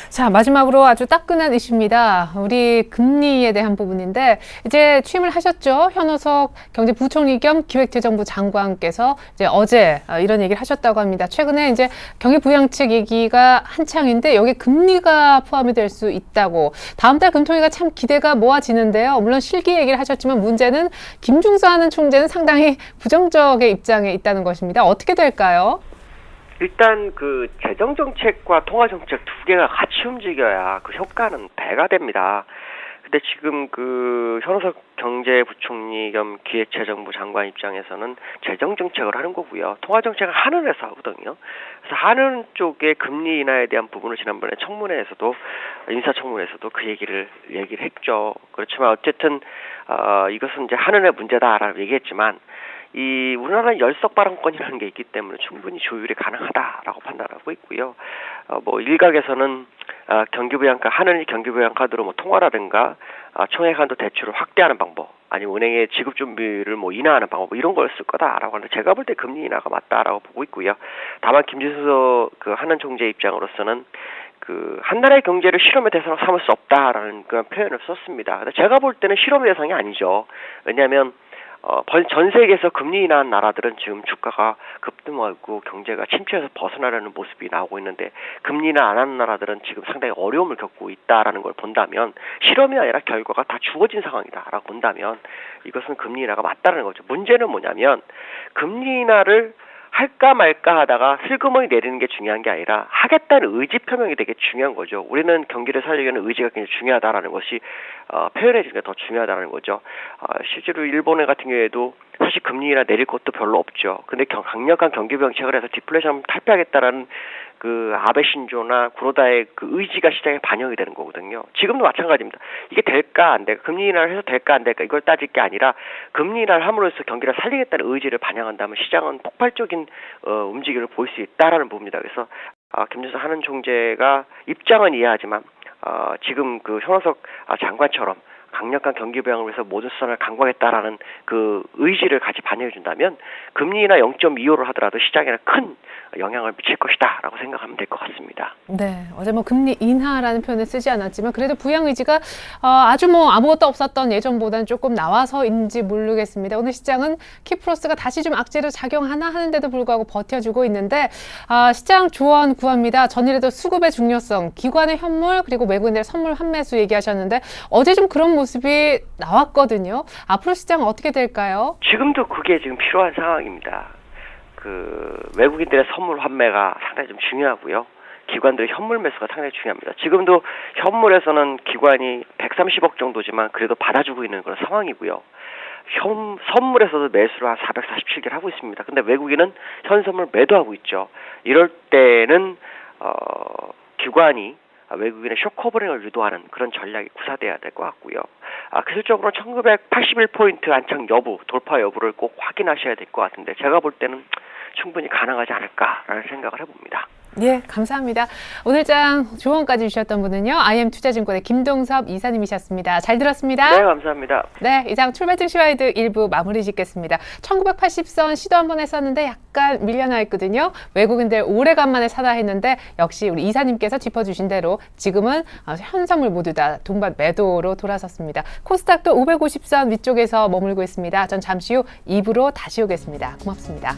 [SPEAKER 1] 자, 마지막으로 아주 따끈한 이슈입니다. 우리 금리에 대한 부분인데 이제 취임을 하셨죠. 현호석 경제부총리 겸 기획재정부 장관께서 이제 어제 이런 얘기를 하셨다고 합니다. 최근에 이제 경기부양책 얘기가 한창인데 여기 금리가 포함이 될 수 있다고. 다음 달 금통위가 참 기대가 모아지는데요. 물론 실기 얘기를 하셨지만 문제는 김중선 총재는 상당히 부정적인 입장에 있다는 것입니다. 어떻게 될까요?
[SPEAKER 7] 일단 그 재정 정책과 통화 정책 두 개가 같이 움직여야 그 효과는 배가 됩니다. 근데 지금 그 현호석 경제부총리 겸 기획재정부 장관 입장에서는 재정 정책을 하는 거고요. 통화 정책은 하늘에서 하거든요. 그래서 하늘 쪽의 금리 인하에 대한 부분을 지난번에 청문회에서도 인사청문회에서도 그 얘기를 했죠. 그렇지만 어쨌든 이것은 이제 하늘의 문제다라고 얘기했지만 이 우리나라는 열석 발언권이라는 게 있기 때문에 충분히 조율이 가능하다라고 판단하고 있고요. 뭐 일각에서는 경기부양카 하늘 경기부양카드로 뭐 통화라든가 총액 한도 대출을 확대하는 방법, 아니면 은행의 지급 준비를 뭐 인하하는 방법 이런 걸 쓸 거다라고 하는데 제가 볼 때 금리 인하가 맞다라고 보고 있고요. 다만 김진수 그 한은 총재 입장으로서는 그 한 나라의 경제를 실험의 대상으로 삼을 수 없다라는 그런 표현을 썼습니다. 근데 제가 볼 때는 실험의 대상이 아니죠. 왜냐하면 전 세계에서 금리 인하한 나라들은 지금 주가가 급등하고 경제가 침체에서 벗어나려는 모습이 나오고 있는데 금리 인하 안 하는 나라들은 지금 상당히 어려움을 겪고 있다라는 걸 본다면 실험이 아니라 결과가 다 주어진 상황이다라고 본다면 이것은 금리 인하가 맞다는 거죠. 문제는 뭐냐면 금리 인하를 할까 말까 하다가 슬그머니 내리는 게 중요한 게 아니라 하겠다는 의지 표명이 되게 중요한 거죠. 우리는 경기를 살리기 위한 의지가 굉장히 중요하다라는 것이 표현해 주는 게 더 중요하다는 거죠. 실제로 일본의 같은 경우에도 사실 금리 인하 내릴 것도 별로 없죠. 근데 강력한 경기 정책을 해서 디플레이션 탈피하겠다라는 그 아베 신조나 구로다의 그 의지가 시장에 반영이 되는 거거든요. 지금도 마찬가지입니다. 이게 될까 안 될까, 금리 인하를 해서 될까 안 될까 이걸 따질 게 아니라 금리 인하를 함으로써 경기를 살리겠다는 의지를 반영한다면 시장은 폭발적인 움직임을 보일 수 있다라는 부분입니다. 그래서 김준수 한은 총재가 입장은 이해하지만 지금 그 현호석 장관처럼 강력한 경기 부양을 위해서 모든 수단을 강구하겠다라는 그 의지를 같이 반영해 준다면 금리나 0.25를 하더라도 시장에는 큰 영향을 미칠 것이다라고 생각하면 될 것 같습니다.
[SPEAKER 1] 네, 어제 뭐 금리 인하라는 표현을 쓰지 않았지만 그래도 부양 의지가 아주 뭐 아무것도 없었던 예전보다는 조금 나와서인지 모르겠습니다. 오늘 시장은 키프로스가 다시 좀 악재로 작용하나 하는데도 불구하고 버텨주고 있는데 시장 조언 구합니다. 전일에도 수급의 중요성, 기관의 현물 그리고 외국인들의 선물 환매수 얘기하셨는데 어제 좀 그런 모습이 나왔거든요. 앞으로 시장 어떻게 될까요?
[SPEAKER 7] 지금도 그게 지금 필요한 상황입니다. 그 외국인들의 선물 환매가 상당히 좀 중요하고요. 기관들의 현물 매수가 상당히 중요합니다. 지금도 현물에서는 기관이 130억 정도지만 그래도 받아주고 있는 그런 상황이고요. 선물에서도 매수를 한 447개를 하고 있습니다. 근데 외국인은 현선물 매도하고 있죠. 이럴 때는 기관이 외국인의 쇼커버링을 유도하는 그런 전략이 구사돼야 될 것 같고요. 기술적으로 1981포인트 안착 여부, 돌파 여부를 꼭 확인하셔야 될 것 같은데 제가 볼 때는 충분히 가능하지 않을까라는 생각을 해봅니다.
[SPEAKER 1] 예, 감사합니다. 오늘장 조언까지 주셨던 분은요. IM투자증권의 김동섭 이사님이셨습니다. 잘 들었습니다.
[SPEAKER 7] 네, 감사합니다.
[SPEAKER 1] 네, 이상 출발증 시와이드 1부 마무리 짓겠습니다. 1980선 시도 한번 했었는데 약간 밀려나 있거든요. 외국인들 오래간만에 사다 했는데 역시 우리 이사님께서 짚어주신 대로 지금은 현선물 모두 다 동반 매도로 돌아섰습니다. 코스닥도 550선 위쪽에서 머물고 있습니다. 전 잠시 후 2부로 다시 오겠습니다. 고맙습니다.